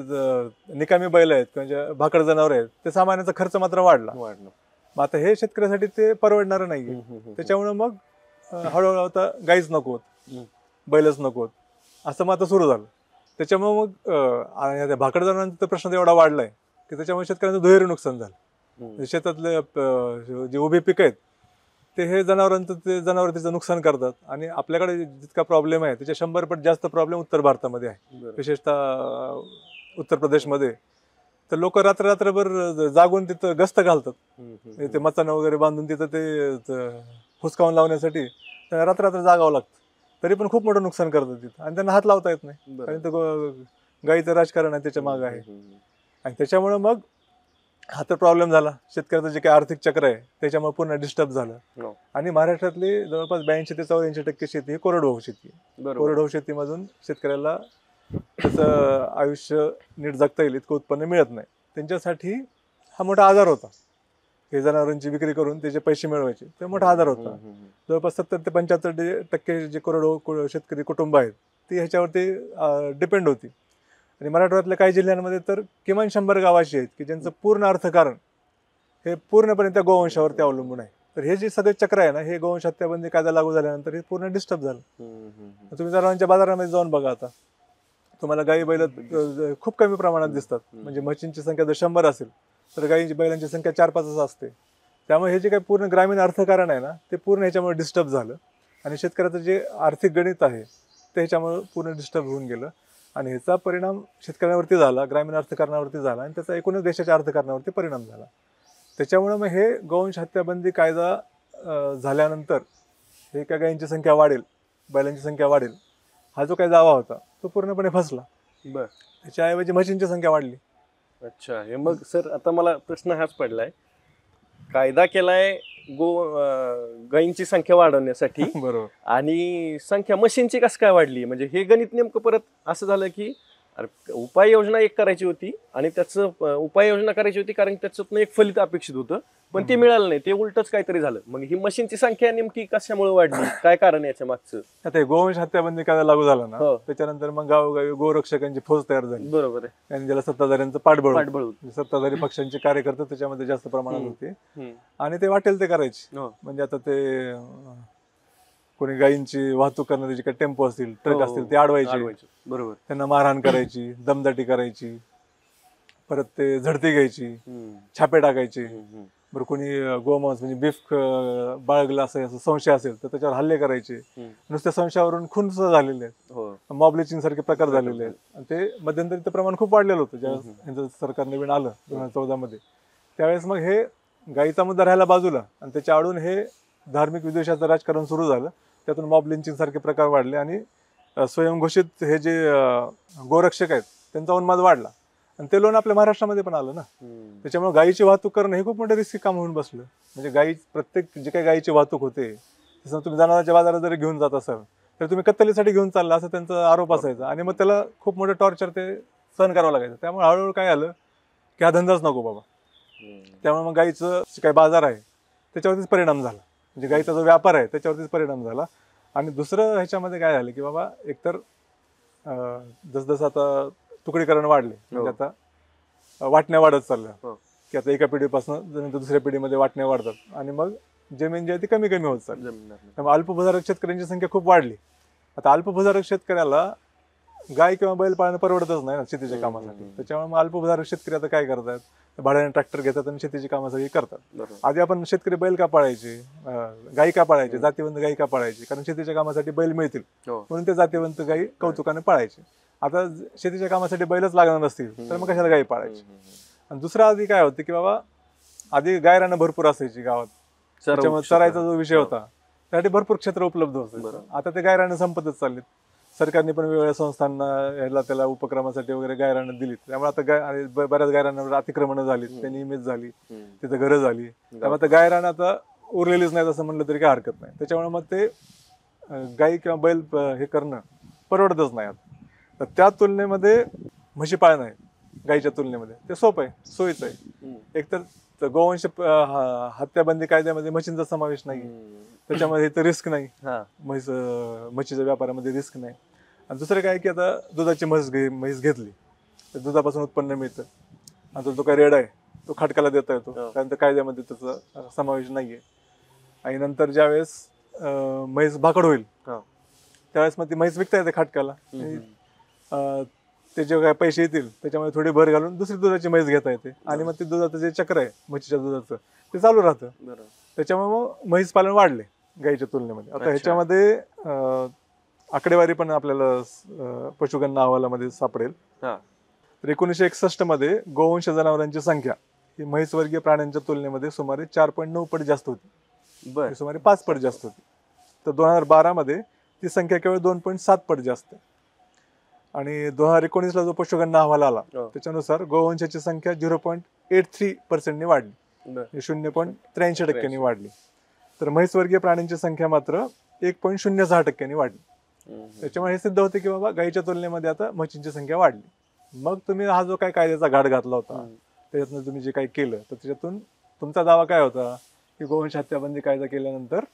निकामी बैल आहेत किंवा जे भाकड जनावर आहेत ते सामान्याचा खर्च मात्र वाढला. मग आता हे शेतकऱ्यासाठी ते परवडणारं नाहीये. त्याच्यामुळे मग हळूहळू आता गाईच नकोत, बैलच नकोत असं मग आता सुरू झालं. त्याच्यामुळे मग भाकड जनावरांचा प्रश्न एवढा वाढलाय की त्याच्यामुळे शेतकऱ्यांचं दुहेरी नुकसान झालं. शेतातले जे उभी पिकं आहेत ते हे जनावर त्याचं नुकसान करतात आणि आपल्याकडे जितका प्रॉब्लेम आहे त्याच्या 100 पट जास्त प्रॉब्लेम उत्तर भारतामध्ये आहे, विशेषतः उत्तर प्रदेशमध्ये. तर लोक रात्रभर जागून तिथं गस्त घालतात, ते मचानं वगैरे बांधून तिथं ते हुसकावून लावण्यासाठी त्यांना रात्र जागावं लागतं. तरी पण खूप मोठं नुकसान करतात तिथं आणि त्यांना हात लावता येत नाही, कारण ते गाईचं राजकारण आहे त्याच्या मागं आहे. आणि त्याच्यामुळे मग हा तर प्रॉब्लेम झाला. शेतकऱ्याचं जे काही आर्थिक चक्र आहे त्याच्यामुळे पूर्ण डिस्टर्ब झालं. आणि महाराष्ट्रातली जवळपास 82 ते 84% शेती ही कोरडवाहू शेती आहे. कोरडवाहू शेतीमधून शेतकऱ्याला त्याचं आयुष्य नीट जगता येईल इतकं उत्पन्न मिळत नाही. त्यांच्यासाठी हा मोठा आजार होता. हे जनावरांची विक्री करून त्याचे पैसे मिळवायचे, ते मोठा आजार होता. जवळपास 70 ते 75% जे कोरडवाहू शेतकरी कुटुंब आहेत ती ह्याच्यावरती डिपेंड होती. आणि मराठवाड्यातल्या काही जिल्ह्यांमध्ये तर किमान 100 गाव अशी आहेत की ज्यांचं पूर्ण अर्थकारण हे पूर्णपणे त्या गोवंशावरती अवलंबून आहे. तर हे जे सगळे चक्र आहे ना, हे गोवंश हत्याबंदी कायदा लागू झाल्यानंतर हे पूर्ण डिस्टर्ब झालं. तुम्ही जनावरांच्या बाजारामध्ये जाऊन बघा, आता तुम्हाला गाई बैल खूप कमी प्रमाणात दिसतात. म्हणजे म्हशींची संख्या जर 100 असेल तर गायींची बैलांची संख्या 4-5 असते. त्यामुळे हे जे काही पूर्ण ग्रामीण अर्थकारण आहे ना ते पूर्ण ह्याच्यामुळे डिस्टर्ब झालं आणि शेतकऱ्याचं जे आर्थिक गणित आहे ते ह्याच्यामुळे पूर्ण डिस्टर्ब होऊन गेलं. आणि ह्याचा परिणाम शेतकऱ्यांवरती झाला, ग्रामीण अर्थकारणावरती झाला आणि त्याचा एकूणच देशाच्या अर्थकारणावरती परिणाम झाला. त्याच्यामुळे मग हे गोवंश हत्याबंदी कायदा झाल्यानंतर हे काय गायींची संख्या वाढेल, बैलांची संख्या वाढेल, हा जो काही दावा होता तो पूर्णपणे फसला. त्याच्याऐवजी म्हशींची संख्या वाढली. अच्छा, हे मग सर आता मला प्रश्न हाच पडलाय, कायदा केलाय गायींची संख्या वाढवण्यासाठी, बरोबर, आणि संख्या म्हशींची कसं काय वाढली? म्हणजे हे गणित नेमकं परत असं झालं की अरे उपाययोजना एक करायची होती आणि त्याचं उपाययोजना करायची होती कारण त्याच्यातनं एक फलित अपेक्षित होतं पण ते मिळालं नाही, ते उलटच काहीतरी झालं. मग ही मशीनची संख्या नेमकी कशामुळे वाढली, काय कारण याच्या मागचं? आता हे गोवंश हत्याबंदी कायदा लागू झाला ना, हो. त्याच्यानंतर मग गावोगावी गोरक्षकांची फौज तयार झाली बरोबर आहे. आणि ज्याला सत्ताधाऱ्यांचं पाठबळ होतं. पाठबळ होतं. सत्ताधारी पक्षांचे कार्यकर्ते त्याच्यामध्ये जास्त प्रमाणात होते हम्म. आणि ते वाटेल ते करायचे. हो. म्हणजे आता ते कोणी गायींची वाहतूक करणारे जे काही टेम्पो असतील, ट्रक हो, असतील, ते अडवायचे, अडवायचे. बरोबर. त्यांना मारहाण करायची, दमदाटी करायची, परत ते झडती घ्यायची, छापे टाकायचे. बरं कोणी गोमांस म्हणजे बीफ बाळगला असं संशय असेल तर त्याच्यावर हल्ले करायचे. नुसत्या संशयावरून खून सुद्धा झालेले आहेत, हो. मॉब लिंचिंग सारखे प्रकार झालेले आहेत. आणि ते मध्यंतरी ते प्रमाण खूप वाढलेलं होतं ज्यावेळेस यांचं सरकार नवीन आलं 2014 मध्ये. त्यावेळेस मग हे गायीचा मुद्दा राहायला बाजूला आणि त्याच्या आडून हे धार्मिक विद्वेषाचं राजकारण सुरू झालं. त्यातून मॉब लिंचिंग सारखे प्रकार वाढले आणि स्वयंघोषित हे जे गोरक्षक आहेत त्यांचा उन्माद वाढला आणि ते लोन आपल्या महाराष्ट्रामध्ये पण आलं ना. त्याच्यामुळे गायीची वाहतूक करणं हे खूप मोठं रिस्की काम होऊन बसलं. म्हणजे गायी प्रत्येक जे काही गायीची वाहतूक होते, तसं तुम्ही जनावरांच्या बाजारात जरी घेऊन जात असाल तर तुम्ही कत्तलीसाठी घेऊन चालला असं त्यांचा आरोप असायचा आणि मग त्याला खूप मोठं टॉर्चर ते सहन करावं लागायचं. त्यामुळे हळूहळू काय आलं की हा धंदाच नको बाबा. त्यामुळे मग गायीचं जे काही बाजार आहे त्याच्यावरतीच परिणाम झाला, म्हणजे गायीचा जो व्यापार आहे त्याच्यावरतीच परिणाम झाला. आणि दुसरं ह्याच्यामध्ये काय झालं की बाबा एकतर जसजसं आता तुकडीकरण वाढले, म्हणजे आता वाटण्या वाढत चालल्या की आता एका पिढीपासून नंतर दुसऱ्या पिढीमध्ये वाटण्या वाढतात आणि मग जमीन जी आहे ती कमी कमी होत चालली. त्यामुळे अल्पभूधारक शेतकऱ्यांची संख्या खूप वाढली. आता अल्पभूधारक शेतकऱ्याला गाय किंवा बैल पाळणं परवडतच नाही ना शेतीच्या कामासाठी. त्याच्यामुळे मग अल्पभूधारक शेतकरी आता काय करतात, भाड्याने ट्रॅक्टर घेतात आणि शेतीची कामासाठी करतात. आधी आपण शेतकरी बैल का पाळायचे, गाई का पाळायचे, जातीवंत गाई का पाळायचे, कारण शेतीच्या कामासाठी बैल मिळतील म्हणून ते जातीवंत गाई कौतुकाने पाळायचे. आता शेतीच्या कामासाठी बैलच लागणार नसतील तर मग कशाला गाई पाळायची. आणि दुसरं आधी काय होतं की बाबा आधी गायरानं भरपूर असायची गावात, त्याच्यामुळे चरायचा जो विषय होता त्यासाठी भरपूर क्षेत्र उपलब्ध होतं. आता ते गायरानं संपतच चाललीत. सरकारने पण वेगवेगळ्या संस्थांना ह्याला त्याला उपक्रमासाठी वगैरे गायरानं दिलीत. त्यामुळे आता बऱ्याच गायरांवर अतिक्रमणं झालीत, त्यांनी इमेज झाली, तिथं घरं झाली. त्यामुळे आता गायरानं आता उरलेलीच नाहीत असं म्हणलं तरी काय हरकत नाही. त्याच्यामुळे मग ते गाई किंवा बैल हे करणं परवडतच नाही. आता तर त्या तुलनेमध्ये म्हशी पाळणं आहे गाईच्या तुलनेमध्ये ते सोपं आहे, सोयीचं आहे. एकतर गोवंश हत्याबंदी कायद्यामध्ये म्हशींचा समावेश नाही, त्याच्यामध्ये इथं रिस्क नाही, म्हशीच्या व्यापारामध्ये रिस्क नाही. आणि दुसरं काय की आता दुधाची म्हैस घेतली तर दुधापासून उत्पन्न मिळतं आणि तो काय रेड आहे तो खाटकाला देता येतो कारण त्या कायद्यामध्ये त्याचा समावेश नाहीये. आणि नंतर ज्यावेळेस म्हैस भाकड होईल त्यावेळेस मग ती म्हैस विकता येते खाटकाला, ते जे काय पैसे येतील त्याच्यामध्ये थोडी भर घालून दुसरी दुधाची म्हैस घेता येते आणि मग ते दुधाचं जे चक्र आहे म्हशीच्या दुधाचं ते चालू राहतं. त्याच्यामुळे मग म्हैस पालन वाढले गाईच्या तुलनेमध्ये. आता ह्याच्यामध्ये आकडेवारी पण आपल्याला पशुगणना अहवालामध्ये सापडेल. तर 1961 मध्ये गोवंश जनावरांची संख्या ही म्हैसवर्गीय प्राण्यांच्या तुलनेमध्ये सुमारे 4.9 पट जास्त होती, सुमारे 5 पट जास्त होती. तर 2012 मध्ये ती संख्या केवळ 2.7 पट जास्त. आणि 2019 जो पशुगणना अहवाल आला त्याच्यानुसार गोवंशाची संख्या 0.83% वाढली, 0.83% वाढली. तर म्हैसवर्गीय प्राण्यांची संख्या मात्र 1.06% वाढली. त्याच्यामुळे हे सिद्ध होते की बाबा गाईच्या तुलनेमध्ये आता म्हशींची संख्या वाढली. मग तुम्ही हा जो काय कायद्याचा घाट घातला होता त्याच्यातून तुम्ही जे काही केलं तर त्याच्यातून तुमचा दावा काय होता की गोवंश हत्याबंदी कायदा केल्यानंतर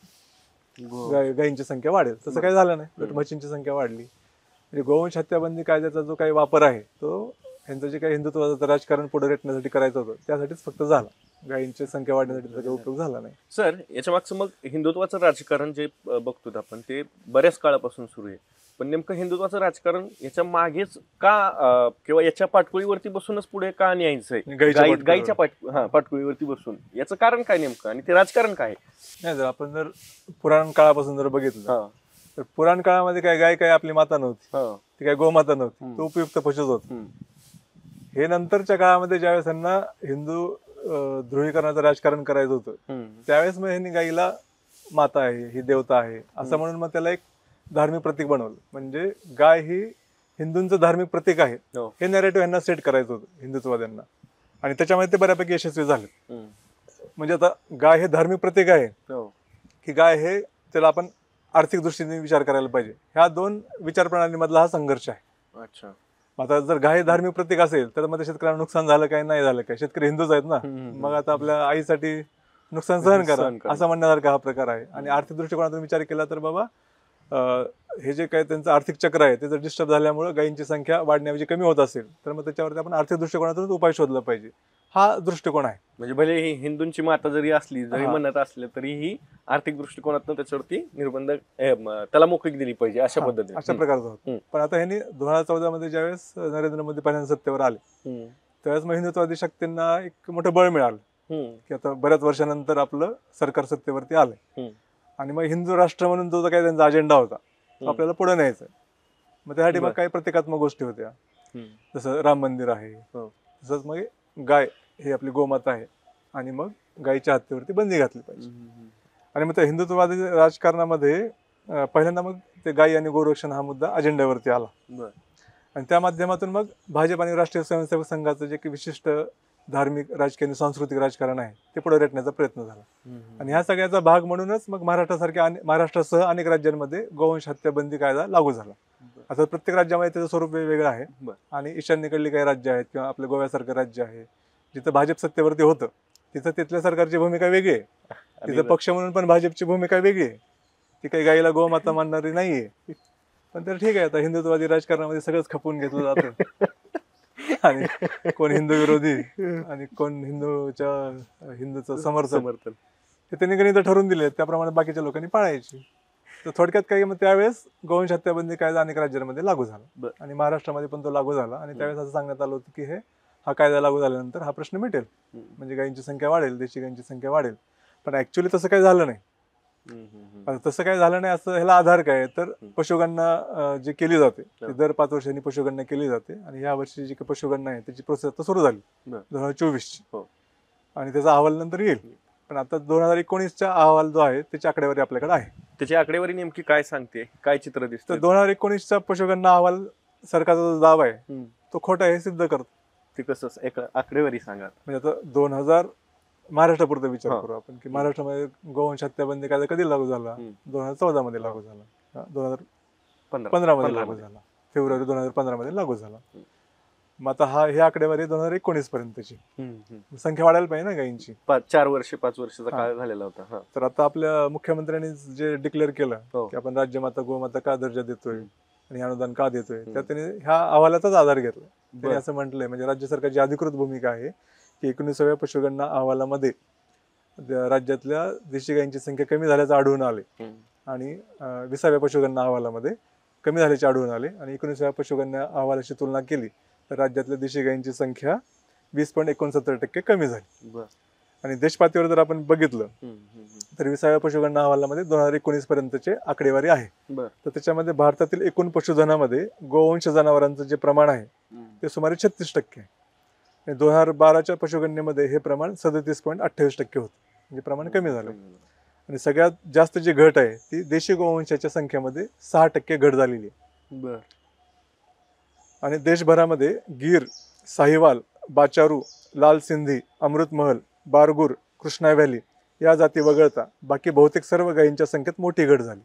गायींची संख्या वाढेल. तसं काही झालं नाही, तर म्हशींची संख्या वाढली. म्हणजे गोवंश हत्याबंदी कायद्याचा जो काही वापर आहे तो यांचं जे काही हिंदुत्वाचं राजकारण पुढे रेटण्यासाठी करायचं होतं त्यासाठीच फक्त झाला, गायींची संख्या वाढण्यासाठी त्याचा उपयोग झाला नाही. सर याच्या मागचं मग हिंदुत्वाचं राजकारण जे बघतो आपण ते बऱ्याच काळापासून सुरू आहे, पण नेमकं हिंदुत्वाचं राजकारण याच्या मागेच का किंवा याच्या पाठकुळीवरती बसूनच पुढे का न्यायचंय, गायीच्या पाठकुळीवरती बसून याचं कारण काय नेमकं आणि ते राजकारण काय? नाही, जर आपण जर पुराण काळापासून जर बघितलं तर पुराण काळामध्ये काय गाय काय आपली माता नव्हती, ती काय गोमाता नव्हती, तो उपयुक्त पशुच होत. हे नंतरच्या काळामध्ये ज्यावेळेस त्यांना हिंदू ध्रुवीकरणाचं राजकारण करायचं होतं त्यावेळेस मग ह्यांनी गाईला माता आहे, ही देवता आहे असं म्हणून मग त्याला एक धार्मिक प्रतीक बनवलं. म्हणजे गाय ही हिंदूंचं धार्मिक प्रतीक आहे हे नॅरेटिव्ह यांना सेट करायचं होतं हिंदुत्ववाद्यांना, आणि त्याच्यामध्ये ते बऱ्यापैकी यशस्वी झाले. म्हणजे आता गाय हे धार्मिक प्रतीक आहे की गाय हे त्याला आपण आर्थिक दृष्टीने विचार करायला पाहिजे, ह्या दोन विचार प्रणालीमधला हा संघर्ष आहे. अच्छा. आता जर गाय धार्मिक प्रतीक असेल तर मग त्या शेतकऱ्यांना नुकसान झालं काय नाही झालं काय, शेतकरी हिंदूच आहेत ना, मग आता आपल्या आईसाठी नुकसान सहन करा असं म्हणण्यासारखा हा प्रकार आहे. आणि आर्थिक दृष्टिकोनातून विचार केला तर बाबा हे जे काही त्यांचं आर्थिक चक्र आहे ते जर डिस्टर्ब झाल्यामुळे गायींची संख्या वाढण्याऐवजी कमी होत असेल तर मग त्याच्यावरती आपण आर्थिक दृष्टिकोनातून उपाय शोधला पाहिजे, हा दृष्टिकोन आहे. म्हणजे भले ही हिंदूंची माता जरी असली, जरी म्हणत असले तरीही आर्थिक दृष्टिकोनातून त्याच्यावरती निर्बंध त्याला मोकळीक दिली पाहिजे अशा पद्धतीने, अशा प्रकारचा होता. पण आता ह्यांनी 2014 मध्ये ज्यावेळेस नरेंद्र मोदी पहिल्यांदा सत्तेवर आले त्यावेळेस मग हिंदुत्ववादी शक्तींना एक मोठं बळ मिळालं की आता बऱ्याच वर्षानंतर आपलं सरकार सत्तेवरती आलंय आणि मग हिंदू राष्ट्र म्हणून जो काही त्यांचा अजेंडा होता तो आपल्याला पुढे न्यायचा. मग त्यासाठी मग काही प्रतिकात्मक गोष्टी होत्या, जसं राम मंदिर आहे, तसंच मग गाय ही आपली गोमाता आहे आणि मग गायीच्या हत्येवरती बंदी घातली पाहिजे. आणि मग त्या हिंदुत्ववादी राजकारणामध्ये पहिल्यांदा मग ते गायी आणि गोरक्षण हा मुद्दा अजेंड्यावरती आला आणि त्या माध्यमातून मग भाजप आणि राष्ट्रीय स्वयंसेवक संघाचं जे काही विशिष्ट धार्मिक राजकीय आणि सांस्कृतिक राजकारण आहे ते पुढे रेटण्याचा प्रयत्न झाला. आणि ह्या सगळ्याचा भाग म्हणूनच मग महाराष्ट्रासह अनेक राज्यांमध्ये गोवंश हत्या बंदी कायदा लागू झाला. आता प्रत्येक राज्यामध्ये त्याचं स्वरूप वेगवेगळं आहे आणि ईशान्येकडली काही राज्य आहेत किंवा आपल्या गोव्यासारखं राज्य आहे जिथं भाजप सत्तेवरती होतं तिथं तिथल्या सरकारची भूमिका वेगळी आहे, तिथं पक्ष म्हणून पण भाजपची भूमिका वेगळी आहे, ती काही गायीला गोमाता मानणारी नाहीये. पण तर ठीक आहे, आता हिंदुत्ववादी राजकारणामध्ये सगळंच खपवून घेतलं जातं आणि कोण हिंदू विरोधी आणि कोण हिंदूचं समर्थन हे त्यांनी गणित ठरवून दिले, त्याप्रमाणे बाकीच्या लोकांनी पाळायची. तर थोडक्यात काही मग त्यावेळेस गोवंश हत्याबंदी कायदा अनेक राज्यांमध्ये लागू झाला आणि महाराष्ट्रामध्ये पण तो लागू झाला. आणि त्यावेळेस असं सांगण्यात आलं होतं की हा कायदा लागू झाल्यानंतर हा प्रश्न मिटेल, म्हणजे गायींची संख्या वाढेल, देशी गायींची संख्या वाढेल. पण ऍक्च्युअली तसं काही झालं नाही. तसं काही झालं नाही असं ह्याला आधार काय तर पशुगणना जी केली जाते ती दर 5 वर्षांनी पशुगणना केली जाते आणि या वर्षी जी काही पशुगणना आहे त्याची प्रोसेस आता सुरू झाली 2024ची आणि त्याचा अहवाल नंतर येईल. पण आता 2019चा अहवाल जो आहे त्याची आकडेवारी आपल्याकडे आहे. त्याची आकडेवारी नेमकी काय सांगते, काय चित्र दिसतं? 2019चा पशुगणना अहवाल सरकारचा जो दावा आहे तो खोटा आहे हे सिद्ध करतो. ते कसं एक आकडेवारी सांगा. म्हणजे आता 2000 महाराष्ट्रापुरता विचार करू आपण की महाराष्ट्रामध्ये गोवंश हत्याबंदी कायदा कधी लागू झाला? 2014 मध्ये लागू झाला, 2015 मध्ये लागू झाला, फेब्रुवारी 2015 मध्ये लागू झाला. मग आता ही आकडेवारी 2019 पर्यंतची. संख्या वाढायला पाहिजे ना गायींची. 5 वर्षाचा काळ झालेला होता. तर आता आपल्या मुख्यमंत्र्यांनी जे डिक्लेअर केलं की आपण राज्यमाता गोमाता का दर्जा देतोय आणि अनुदान का देतोय त्या त्यांनी ह्या अहवालाचाच आधार घेतला. त्यांनी असं म्हटलंय, म्हणजे राज्य सरकारची अधिकृत भूमिका आहे की 19व्या पशुगणना अहवालामध्ये राज्यातल्या देशी गायींची संख्या कमी झाल्याचं आढळून आले आणि 20व्या पशुगणना अहवालामध्ये कमी झाल्याचे आढळून आले आणि 19व्या पशुगणना अहवालाची तुलना केली तर राज्यातल्या देशी गायींची संख्या 20.69% कमी झाली. आणि देशपातळीवर जर आपण बघितलं तर 20व्या पशुगणना अहवालामध्ये 2019 पर्यंतचे आकडेवारी आहे. तर त्याच्यामध्ये भारतातील एकूण पशुधनामध्ये गोवंश जनावरांचं जे प्रमाण आहे ते सुमारे 36% आहे. 2012च्या पशुगणनेमध्ये हे प्रमाण 37.28% होतं, म्हणजे प्रमाण कमी झालं. आणि सगळ्यात जास्त जी घट आहे ती देशी गोवंशाच्या संख्येमध्ये 6% घट झालेली आहे. आणि देशभरामध्ये गीर, साहिवाल, बाचारू, लाल सिंधी, अमृतमहल, बारगूर, कृष्णा व्हॅली या जाती वगळता बाकी बहुतेक सर्व गायींच्या संख्येत मोठी घट झाली.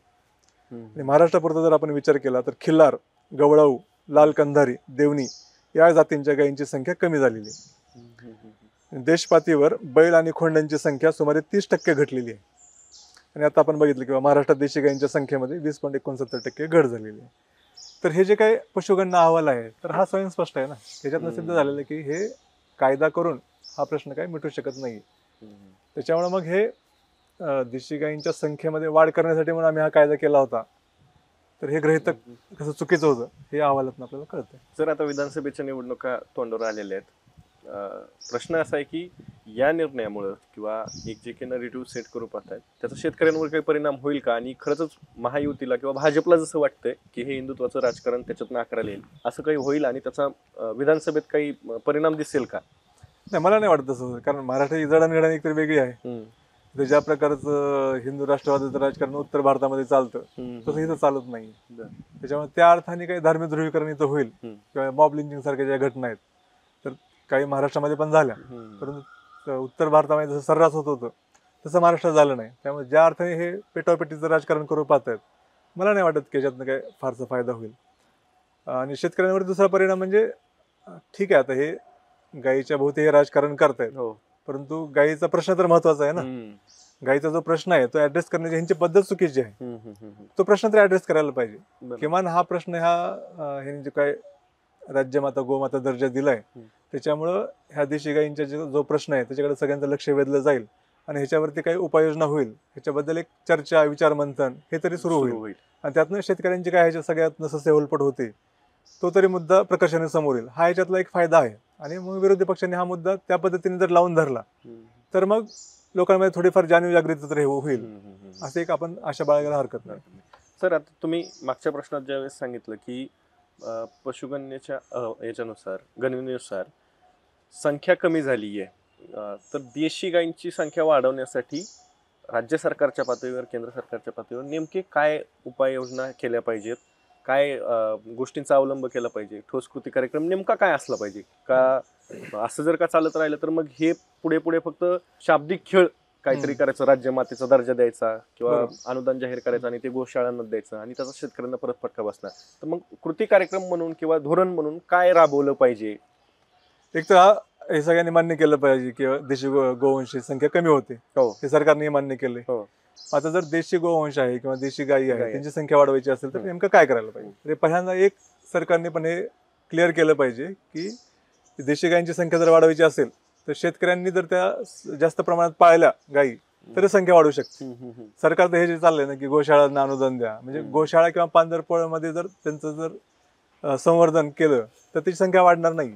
आणि महाराष्ट्रापुरता जर आपण विचार केला तर खिल्लार, गवळाऊ, लाल कंधारी, देवणी या जातींच्या गायींची संख्या कमी झालेली आहे. देशपातळीवर बैल आणि खोंडांची संख्या सुमारे 30% घटलेली आहे. आणि आता आपण बघितलं किंवा महाराष्ट्रात देशी गायींच्या संख्येमध्ये 20.69% घट झालेली आहे. तर हे जे काही पशुगणना अहवाल आहे तर हा स्वयंस्पष्ट आहे ना, त्याच्यातनं सिद्ध झालेलं आहे की हे कायदा करून हा प्रश्न काही मिटू शकत नाही. त्याच्यामुळे मग हे देशी गायींच्या संख्येमध्ये वाढ करण्यासाठी म्हणून आम्ही हा कायदा केला होता, तर हे गृहीतक कसं चुकीचं होतं हे अहवालातून आपल्याला कळतं. जर आता विधानसभेच्या निवडणुका तोंडावर आलेल्या आहेत, प्रश्न असा आहे की या निर्णयामुळं किंवा एक जे काही नरेटिव्ह सेट करू पाहतायत त्याचा शेतकऱ्यांवर काही परिणाम होईल का? आणि खरंच महायुतीला किंवा भाजपला जसं वाटतंय की हे हिंदुत्वाचं राजकारण त्याच्यात नाकारायला येईल असं काही होईल आणि त्याचा विधानसभेत काही परिणाम दिसेल का? नाही, मला नाही वाटत तसं. कारण महाराष्ट्राची जडणघडण एकतर वेगळी आहे. ज्या प्रकारचं हिंदू राष्ट्रवादाचं राजकारण उत्तर भारतामध्ये चालतं तसं इथं चालत नाही. त्याच्यामुळे त्या अर्थाने काही धार्मिक ध्रुवीकरण इथं होईल किंवा मॉब लिंचिंग सारख्या ज्या घटना आहेत तर काही महाराष्ट्रामध्ये पण झाल्या, परंतु उत्तर भारतामध्ये जसं सर्रास होत होतं तसं महाराष्ट्रात झालं नाही. त्यामुळे ज्या अर्थाने हे पेटापेटीचं राजकारण करू पाहतायत मला नाही वाटत की याच्यातनं काय फारसा फायदा होईल. आणि शेतकऱ्यांवर दुसरा परिणाम म्हणजे ठीक आहे, आता हे गायीच्या भोवती हे राजकारण करतायत, हो. परंतु गायीचा प्रश्न तर महत्वाचा आहे ना. हम्म. गायीचा जो प्रश्न आहे तो ऍड्रेस करण्याची ह्यांची पद्धत चुकीची आहे. हम्म, हम्म, हम्म. तो प्रश्न तर ऍड्रेस करायला पाहिजे. बरोबर. किमान हा प्रश्न ह्यांनी जे काय राज्यमाता गोमाता दर्जा दिलाय त्याच्यामुळं ह्या देशी गायींचा जो प्रश्न आहे त्याच्याकडे सगळ्यांचं लक्ष वेधलं जाईल आणि ह्याच्यावरती काही उपाययोजना होईल, ह्याच्याबद्दल एक चर्चा विचार मंथन हे तरी सुरू होईल आणि त्यातनं शेतकऱ्यांची काय ह्याच्या सगळ्यात सस्य होलपट होते तो तरी मुद्दा प्रकर्षाने समोर येईल. हा याच्यातला एक फायदा आहे. आणि मग विरोधी पक्षांनी हा मुद्दा त्या पद्धतीने जर लावून धरला तर मग लोकांमध्ये थोडीफार जाणीव जागृती तर होईल, असं एक आपण आशा बाळगायला हरकत नाही. सर, आता तुम्ही मागच्या प्रश्नात ज्यावेळेस सांगितलं की पशुगणनेच्या याच्यानुसार गणनेनुसार संख्या कमी झाली आहे, तर देशी गायींची संख्या वाढवण्यासाठी राज्य सरकारच्या पातळीवर केंद्र सरकारच्या पातळीवर नेमके काय उपाययोजना केल्या पाहिजेत, काय गोष्टींचा अवलंब केला पाहिजे, ठोस कृती कार्यक्रम नेमका काय असला पाहिजे का? असं जर का चालत राहिलं तर मग हे पुढे पुढे फक्त शाब्दिक खेळ काहीतरी करायचं, राज्यमातेचा दर्जा द्यायचा किंवा अनुदान जाहीर करायचं आणि ते गोशाळांमध्ये द्यायचं आणि त्याचा शेतकऱ्यांना परत फटका बसणार. तर मग कृती कार्यक्रम म्हणून किंवा धोरण म्हणून काय राबवलं पाहिजे? एक तर हे सगळ्यांनी मान्य केलं पाहिजे की देशी गोवंशी संख्या कमी होते, हे सरकारने मान्य केले. आता जर देशी गोवंश आहे किंवा देशी गायी आहे त्यांची संख्या वाढवायची असेल तर नेमकं काय करायला पाहिजे? पहिल्यांदा एक सरकारने पण हे क्लिअर केलं पाहिजे की देशी गायींची संख्या जर वाढवायची असेल तर शेतकऱ्यांनी जर त्या जास्त प्रमाणात पाळल्या गायी तर संख्या वाढू शकते. सरकार तर हे जे चाललंय ना की गोशाळांना अनुदान द्या, म्हणजे गोशाळा किंवा पांढरपोळ्यामध्ये जर त्यांचं जर संवर्धन केलं तर त्याची संख्या वाढणार नाही.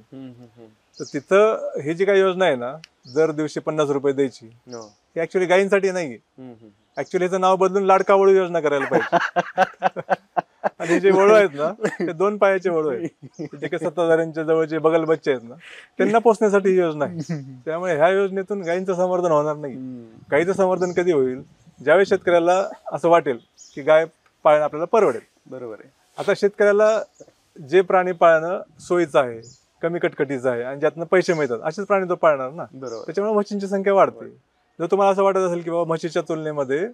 तर तिथं ही जी काही योजना आहे ना, दर दिवशी 50 रुपये द्यायची, ही ऍक्च्युअली गायींसाठी नाहीये. ऍक्च्युअली याचं नाव बदलून लाडका वळू योजना करायला पाहिजे. आणि जे वळू आहेत ना ते 2 पायाचे वळू आहेत, जे काही सत्ताधाऱ्यांच्या जवळचे बगल बच्चे आहेत ना त्यांना पोचण्यासाठी ही योजना आहे. त्यामुळे ह्या योजनेतून गायींचं संवर्धन होणार नाही. गायीचं संवर्धन कधी होईल? ज्यावेळी शेतकऱ्याला असं वाटेल की गाय पाळणं आपल्याला परवडेल. बरोबर आहे. आता शेतकऱ्याला जे प्राणी पाळणं सोयीचं आहे, कमी कटकटीचं आहे आणि ज्यातनं पैसे मिळतात असेच प्राणी तो पाळणार ना. त्याच्यामुळे म्हशींची संख्या वाढते. जर तुम्हाला असं वाटत असेल की बाबा म्हशीच्या तुलनेमध्ये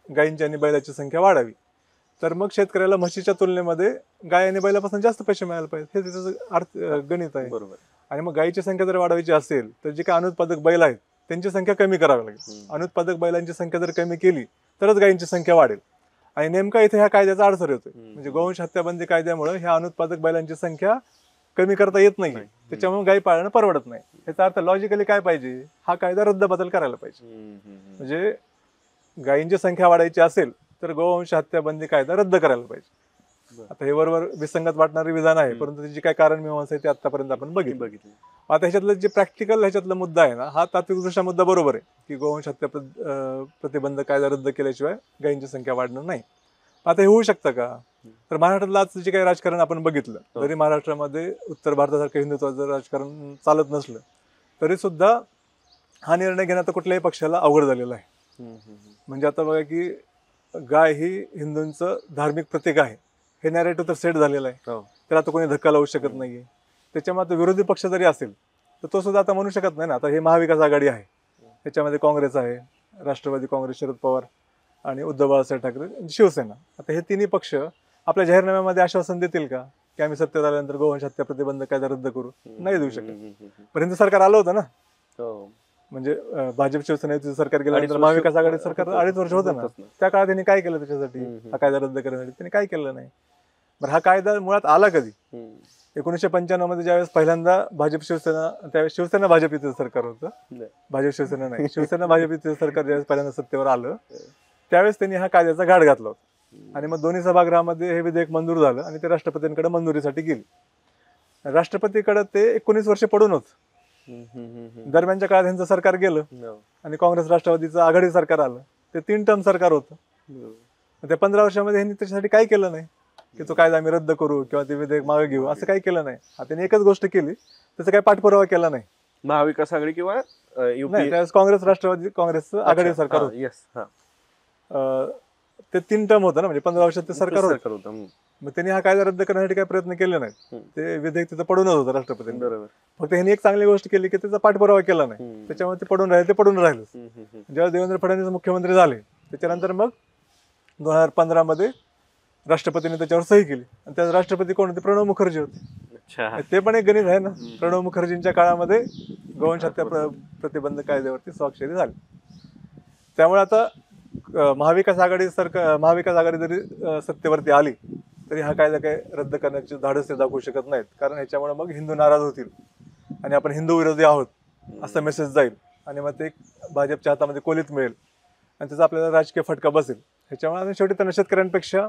गायींची आणि बैलाची संख्या वाढावी तर मग शेतकऱ्याला म्हशीच्या तुलनेमध्ये गाय आणि बैलापासून जास्त पैसे मिळायला पाहिजे, हे त्याचं गणित आहे. बरोबर. आणि मग गायीची संख्या जर वाढवायची असेल तर जे काही अनुत्पादक बैल आहेत त्यांची संख्या कमी करावी लागेल. अनुत्पादक बैलांची संख्या जर कमी केली तरच गायींची संख्या वाढेल. आणि नेमका इथे ह्या कायद्याचा अडसर येतोय, म्हणजे गोवंश हत्याबंदी कायद्यामुळे ह्या अनुत्पादक बैलांची संख्या कमी करता येत नाही, त्याच्यामुळे गायी पाळणं परवडत नाही. याचा अर्थ लॉजिकली काय पाहिजे? हा कायदा रद्दबदल करायला पाहिजे. म्हणजे गायींची संख्या वाढायची असेल तर गोवंश हत्याबंदी कायदा रद्द करायला पाहिजे. आता हे बरोबर विसंगत वाटणारे विधान आहे, परंतु त्याची काय कारण मीमांसा आहे ते आतापर्यंत आपण बघितलं. आता ह्याच्यातलं जे प्रॅक्टिकल ह्याच्यातला मुद्दा आहे ना, हा तात्विकदृष्ट्या मुद्दा बरोबर आहे की गोवंश हत्या प्रतिबंध कायदा रद्द केल्याशिवाय गायींची संख्या वाढणार नाही. आता हे होऊ शकतं का? तर महाराष्ट्रातलं आज जे काही राजकारण आपण बघितलं, जरी महाराष्ट्रामध्ये उत्तर भारतासारखं हिंदुत्वाचं राजकारण चालत नसलं तरी सुद्धा हा निर्णय घेणं आता कुठल्याही पक्षाला अवघड झालेला आहे. म्हणजे आता बघा की गाय ही हिंदूंचं धार्मिक प्रतीक आहे, हे नॅरेटिव्ह तर सेट झालेलं आहे, तर आता कोणी धक्का लावू शकत नाहीये. त्याच्यामुळे आता विरोधी पक्ष जरी असेल तर तो सुद्धा आता म्हणू शकत नाही ना. आता हे महाविकास आघाडी आहे, त्याच्यामध्ये काँग्रेस आहे, राष्ट्रवादी काँग्रेस शरद पवार आणि उद्धव बाळासाहेब ठाकरे शिवसेना. आता हे तिन्ही पक्ष आपल्या जाहीरनाम्यामध्ये आश्वासन देतील का की आम्ही सत्तेत आल्यानंतर गोवंश हत्या प्रतिबंध कायदा रद्द करू? नाही देऊ शकत. पर्यंत सरकार आलं होतं ना, म्हणजे भाजप शिवसेना युतीचं सरकार गेल्यानंतर महाविकास आघाडी सरकार 2.5 वर्ष होतं ना, त्या काळात त्यांनी काय केलं त्याच्यासाठी? हा कायदा रद्द करण्यासाठी त्यांनी काय केलं नाही. बरं, हा कायदा मुळात आला कधी? 1995 मध्ये ज्यावेळेस पहिल्यांदा भाजप शिवसेना, त्यावेळेस शिवसेना भाजप युतीचं सरकार होतं, भाजप शिवसेना नाही, शिवसेना भाजप युतीचं सरकार ज्यावेळेस पहिल्यांदा सत्तेवर आलं त्यावेळेस त्यांनी हा कायद्याचा घाट घातला होता. आणि मग दोन्ही सभागृहामध्ये हे विधेयक मंजूर झालं आणि ते राष्ट्रपतींकडे मंजुरीसाठी गेले. राष्ट्रपतीकडे ते 19 वर्ष पडून होत. दरम्यानच्या काळात यांचं सरकार गेलं आणि काँग्रेस राष्ट्रवादीचं आघाडी सरकार आलं, ते 3 टर्म सरकार होतं. त्या 15 वर्षामध्ये यांनी त्याच्यासाठी काय केलं नाही की तो कायदा आम्ही रद्द करू किंवा ते विधेयक मागे घेऊ, असं काही केलं नाही. त्यांनी एकच गोष्ट केली, त्याचा काही पाठपुरावा केला नाही. महाविकास आघाडी किंवा त्यावेळेस काँग्रेस राष्ट्रवादी काँग्रेसचं आघाडी सरकार होतं. ते 3 टर्म होतं ना, म्हणजे 15 वर्षात ते सरकार होतं. मग त्यांनी हा कायदा रद्द करण्यासाठी काही प्रयत्न केले नाहीत. ते विधेयक तिथं पडूनच होतं राष्ट्रपतींनी. बरोबर. फक्त ह्यांनी एक चांगली गोष्ट केली की त्याचा पाठपुरावा केला नाही, त्याच्यामुळे ते पडून राहिले. जेव्हा देवेंद्र फडणवीस मुख्यमंत्री झाले त्याच्यानंतर मग 2015 मध्ये राष्ट्रपतीने त्याच्यावर सही केली आणि त्या राष्ट्रपती कोण होते? प्रणव मुखर्जी होते. अच्छा. ते पण एक गणित आहे ना. प्रणव मुखर्जींच्या काळामध्ये गोवंश हत्या प्रतिबंध कायद्यावरती स्वाक्षरी झाली. त्यामुळे आता महाविकास आघाडी जरी सत्तेवरती आली तरी हा कायदा काही रद्द करण्याची धाडस ते दाखवू शकत नाहीत, कारण ह्याच्यामुळे मग हिंदू नाराज होतील आणि आपण हिंदू विरोधी आहोत असा मेसेज जाईल आणि मग ते भाजपच्या हातामध्ये कोलीत मिळेल आणि त्याचा आपल्याला राजकीय फटका बसेल. ह्याच्यामुळे शेवटी त्यांना शेतकऱ्यांपेक्षा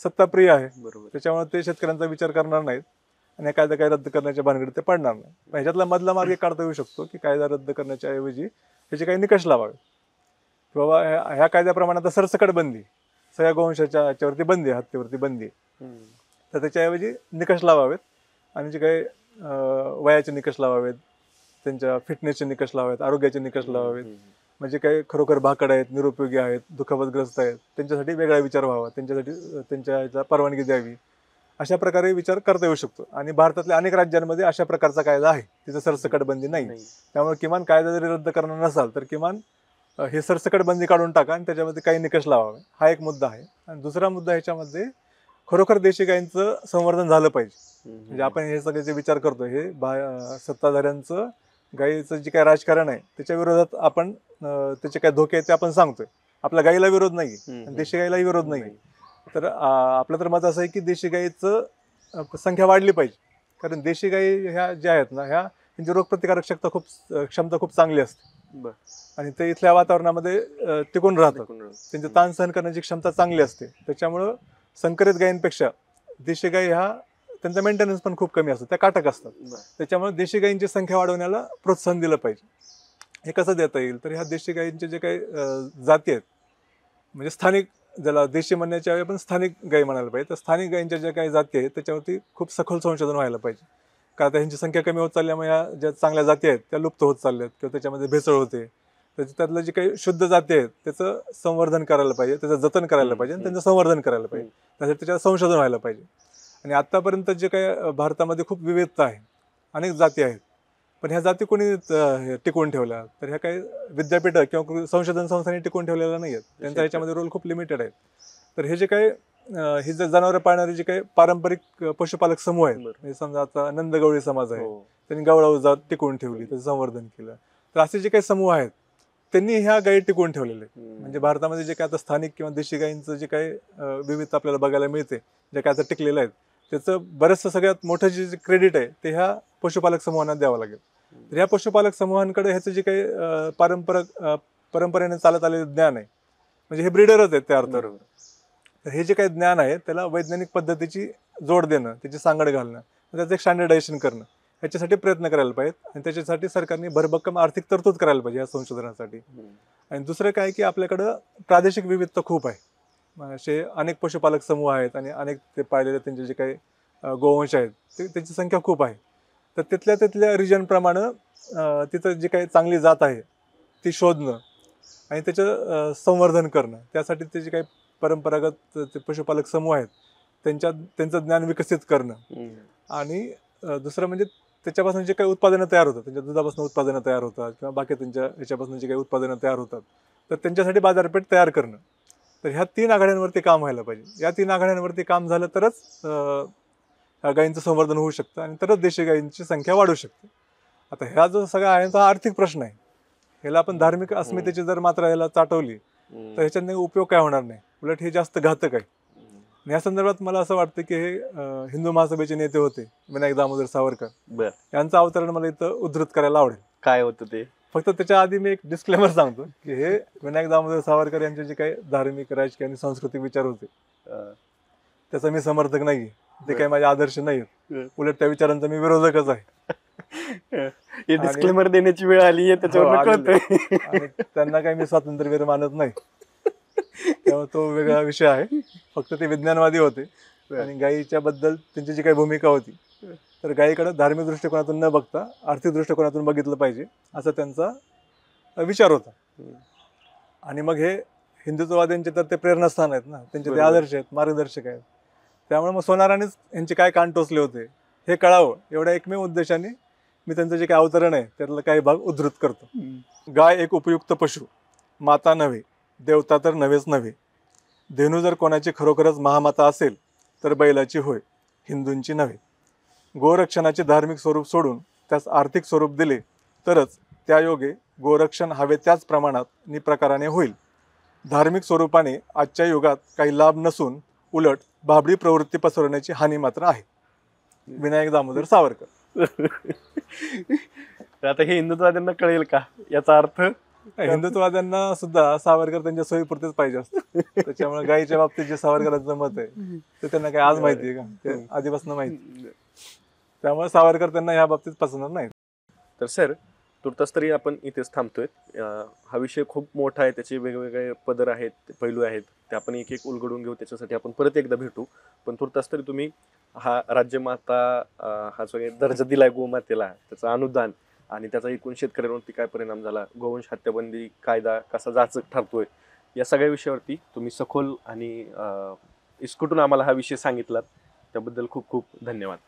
सत्ताप्रिय आहे, बरोबर. त्याच्यामुळे ते शेतकऱ्यांचा विचार करणार नाहीत आणि कायदा काही रद्द करण्याच्या भानगडीत ते पडणार नाही. ह्याच्यातला मधला मार्ग काढता येऊ शकतो की कायदा रद्द करण्याच्या ऐवजी ह्याचे काही निकष लावावे. बाबा ह्या कायद्याप्रमाणे आता सरसकट बंदी, सगळ्या गोवंशाच्या ह्याच्यावरती बंदी, हत्येवरती बंदी, तर त्याच्याऐवजी निकष लावावेत आणि जे काही वयाचे निकष लावावेत, त्यांच्या फिटनेसचे निकष लावावेत, आरोग्याचे निकष लावावेत. म्हणजे काही खरोखर भाकड आहेत, निरुपयोगी आहेत, दुखापतग्रस्त आहेत, त्यांच्यासाठी वेगळा विचार व्हावा, त्यांच्यासाठी त्यांच्या ह्याचा परवानगी द्यावी, अशा प्रकारे विचार करता येऊ शकतो. आणि भारतातल्या अनेक राज्यांमध्ये अशा प्रकारचा कायदा आहे, तिथं सरसकट बंदी नाही. त्यामुळे किमान कायदा जरी रद्द करणार नसाल तर किमान हे सरसकट बंदी काढून टाका आणि त्याच्यामध्ये काही निकष लावावे, हा एक मुद्दा आहे. आणि दुसरा मुद्दा ह्याच्यामध्ये खरोखर देशी गायींचं संवर्धन झालं पाहिजे. म्हणजे आपण हे सगळे जे विचार करतो हे सत्ताधाऱ्यांचं गायीचं जे काही राजकारण आहे त्याच्या विरोधात आपण त्याचे काय धोके आहेत ते आपण सांगतोय. आपल्या गायीला विरोध नाही आणि देशी गायीलाही विरोध नाही. तर आपलं तर मत असं आहे की देशी गायीचं संख्या वाढली पाहिजे, कारण देशी गायी ह्या ज्या आहेत ना ह्या त्यांची रोगप्रतिकारक क्षमता खूप चांगली असते आणि ते इथल्या वातावरणामध्ये टिकून राहतात. त्यांची ताण सहन करण्याची क्षमता चांगली असते. त्याच्यामुळं संकरित गायींपेक्षा देशी गायी ह्या त्यांचा मेंटेनन्स पण खूप कमी असतो, त्या काटक असतात. त्याच्यामुळे देशी गायींची संख्या वाढवण्याला प्रोत्साहन दिलं पाहिजे. हे कसं देता येईल? तर ह्या देशी गायींचे जे काही जाती आहेत, म्हणजे स्थानिक, ज्याला देशी म्हणण्याच्या वेळी आपण स्थानिक गायी म्हणायला पाहिजे, तर स्थानिक गायींच्या ज्या काही जाती आहेत त्याच्यावरती खूप सखोल संशोधन व्हायला पाहिजे. कारण आता ह्यांची संख्या कमी होत चालल्यामुळे या ज्या चांगल्या जाती आहेत त्या लुप्त होत चालल्यात किंवा त्याच्यामध्ये भेसळ होते. त्यातलं जे काही शुद्ध जाती आहेत त्याचं संवर्धन करायला पाहिजे, त्याचं जतन करायला पाहिजे आणि त्यांचं संवर्धन करायला पाहिजे. त्यासाठी त्याच्यावर संशोधन व्हायला पाहिजे. आणि आत्तापर्यंत जे काही भारतामध्ये खूप विविधता आहे, अनेक जाती आहेत, पण ह्या जाती कोणी टिकवून ठेवल्या? तर ह्या काही विद्यापीठ किंवा संशोधन संस्थांनी टिकवून ठेवलेल्या नाही आहेत. त्यांचा ह्याच्यामध्ये रोल खूप लिमिटेड आहे. तर हे जे काही ही जे जनावरं पाळणारे जे काही पारंपरिक पशुपालक समूह आहेत, म्हणजे समजा आता नंदगवळी समाज आहे, त्यांनी गवळाऊ जात टिकवून ठेवली, त्याचं संवर्धन केलं. तर असे जे काही समूह आहेत त्यांनी ह्या गायी टिकवून ठेवलेले आहेत. म्हणजे भारतामध्ये जे काही आता स्थानिक किंवा देशी गायींचं जे काही विविधता आपल्याला बघायला मिळते, जे काय आता टिकलेलं आहेत, त्याचं बरंचसं सगळ्यात मोठं जे क्रेडिट आहे ते ह्या पशुपालक समूहांना द्यावं लागेल. तर ह्या पशुपालक समूहांकडे ह्याचं जे काही परंपरेने चालत आलेलं ज्ञान आहे, म्हणजे हे ब्रीडरच आहेत त्या अर्थावर. तर हे जे काही ज्ञान आहे त्याला वैज्ञानिक पद्धतीची जोड देणं, त्याची सांगड घालणं, त्याचं एक स्टँडर्डायझेशन करणं, ह्याच्यासाठी प्रयत्न करायला पाहिजेत. आणि त्याच्यासाठी सरकारने भरभक्कम आर्थिक तरतूद करायला पाहिजे या संशोधनासाठी. आणि दुसरं काय की आपल्याकडं प्रादेशिक विविधता खूप आहे. असे अनेक पशुपालक समूह आहेत आणि अनेक ते पाळलेले त्यांचे जे काही गोवंश आहेत त्यांची संख्या खूप आहे. तर तिथल्या रिजनप्रमाणे तिथं जी काही चांगली जात आहे ती शोधणं आणि त्याचं संवर्धन करणं, त्यासाठी ते जे काही परंपरागत ते पशुपालक समूह आहेत त्यांचं ज्ञान विकसित करणं. आणि दुसरं म्हणजे त्याच्यापासून जे काही उत्पादनं तयार होतात, त्यांच्या दुधापासून उत्पादनं तयार होतात किंवा बाकी त्यांच्या ह्याच्यापासून जे काही उत्पादनं तयार होतात तर त्यांच्यासाठी बाजारपेठ तयार करणं. तर ह्या 3 आघाड्यांवरती काम व्हायला पाहिजे. या 3 आघाड्यांवरती काम झालं तरच गायींचं संवर्धन होऊ शकतं आणि तरच देशी गायींची संख्या वाढू शकते. आता ह्या जो सगळा आहे तो आर्थिक प्रश्न आहे. ह्याला आपण धार्मिक अस्मितेची जर मात्रा ह्याला चाटवली तर ह्याच्याने उपयोग काय होणार नाही, उलट हे जास्त घातक आहे. या संदर्भात मला असं वाटतं की हे हिंदू महासभेचे नेते होते विनायक दामोदर सावरकर, यांचं अवतरण मला इथं उद्धृत करायला आवडेल. काय होतं ते? फक्त त्याच्या आधी मी एक डिस्क्लेमर सांगतो की हे विनायक दामोदर सावरकर यांचे जे काही धार्मिक, राजकीय आणि सांस्कृतिक विचार होते त्याचा मी समर्थक नाही, ते काही माझे आदर्श नाहीत, उलट त्या विचारांचा मी विरोधकच आहे. डिस्क्लेमर देण्याची वेळ आली आहे त्याच्यावर आणि त्यांना काही मी स्वातंत्र्यवीर मानत नाही, त्यामुळे तो वेगळा विषय आहे. फक्त ते विज्ञानवादी होते आणि गायीच्या बद्दल त्यांची जी काही भूमिका होती तर गायीकडे धार्मिक दृष्टिकोनातून न बघता आर्थिक दृष्टिकोनातून बघितलं पाहिजे असा त्यांचा विचार होता. आणि मग हे हिंदुत्ववाद्यांचे तर ते प्रेरणास्थान आहेत ना, त्यांचे ते आदर्श आहेत, मार्गदर्शक आहेत. त्यामुळे मग सोनारानेच यांचे काय कान टोचले होते हे कळावं, एवढ्या एकमेव उद्देशाने मी त्यांचं जे काही अवतरण आहे त्यातला काही भाग उद्धृत करतो. गाय एक उपयुक्त पशु, माता नव्हे, देवता तर नव्हेच नव्हे. धेनू जर कोणाची खरोखरच महामाता असेल तर बैलाची होय, हिंदूंची नव्हे. गोरक्षणाचे धार्मिक स्वरूप सोडून त्यास आर्थिक स्वरूप दिले तरच त्या योगे गोरक्षण हवे त्याच प्रमाणात नि प्रकाराने होईल. धार्मिक स्वरूपाने आजच्या युगात काही लाभ नसून उलट भाबडी प्रवृत्ती पसरवण्याची हानी मात्र आहे. विनायक दामोदर सावरकर. तर आता हे हिंदुत्ववाद्यांना कळेल का याचा अर्थ? हिंदुत्ववाद्यांना सुद्धा सावरकर त्यांच्या सोयीपुरतेच पाहिजे असतं. त्याच्यामुळे गायीच्या बाबतीत जे सावरकरांचं मत आहे ते त्यांना काय आज माहिती आहे का? ते आधीपासून माहिती. त्यामुळे सावरकर त्यांना या बाबतीत पसंत नाही. तर सर, तुर्तास तरी आपण इथेच थांबतोय. हा विषय खूप मोठा आहे, त्याचे वेगवेगळे पदर आहेत, पैलू आहेत, ते आपण एक एक उलगडून घेऊ. त्याच्यासाठी आपण परत एकदा भेटू. पण तुर्तास तरी तुम्ही हा राज्यमाता, हा जो दर्जा दिलाय गोमातेला, त्याचं अनुदान आणि त्याचा एकूण शेतकऱ्यांवरती काय परिणाम झाला, गोवंश हत्याबंदी कायदा कसा जाचक ठरतोय, या सगळ्या विषयावरती तुम्ही सखोल आणि इसकटून आम्हाला हा विषय सांगितलात. त्याबद्दल खूप खूप धन्यवाद.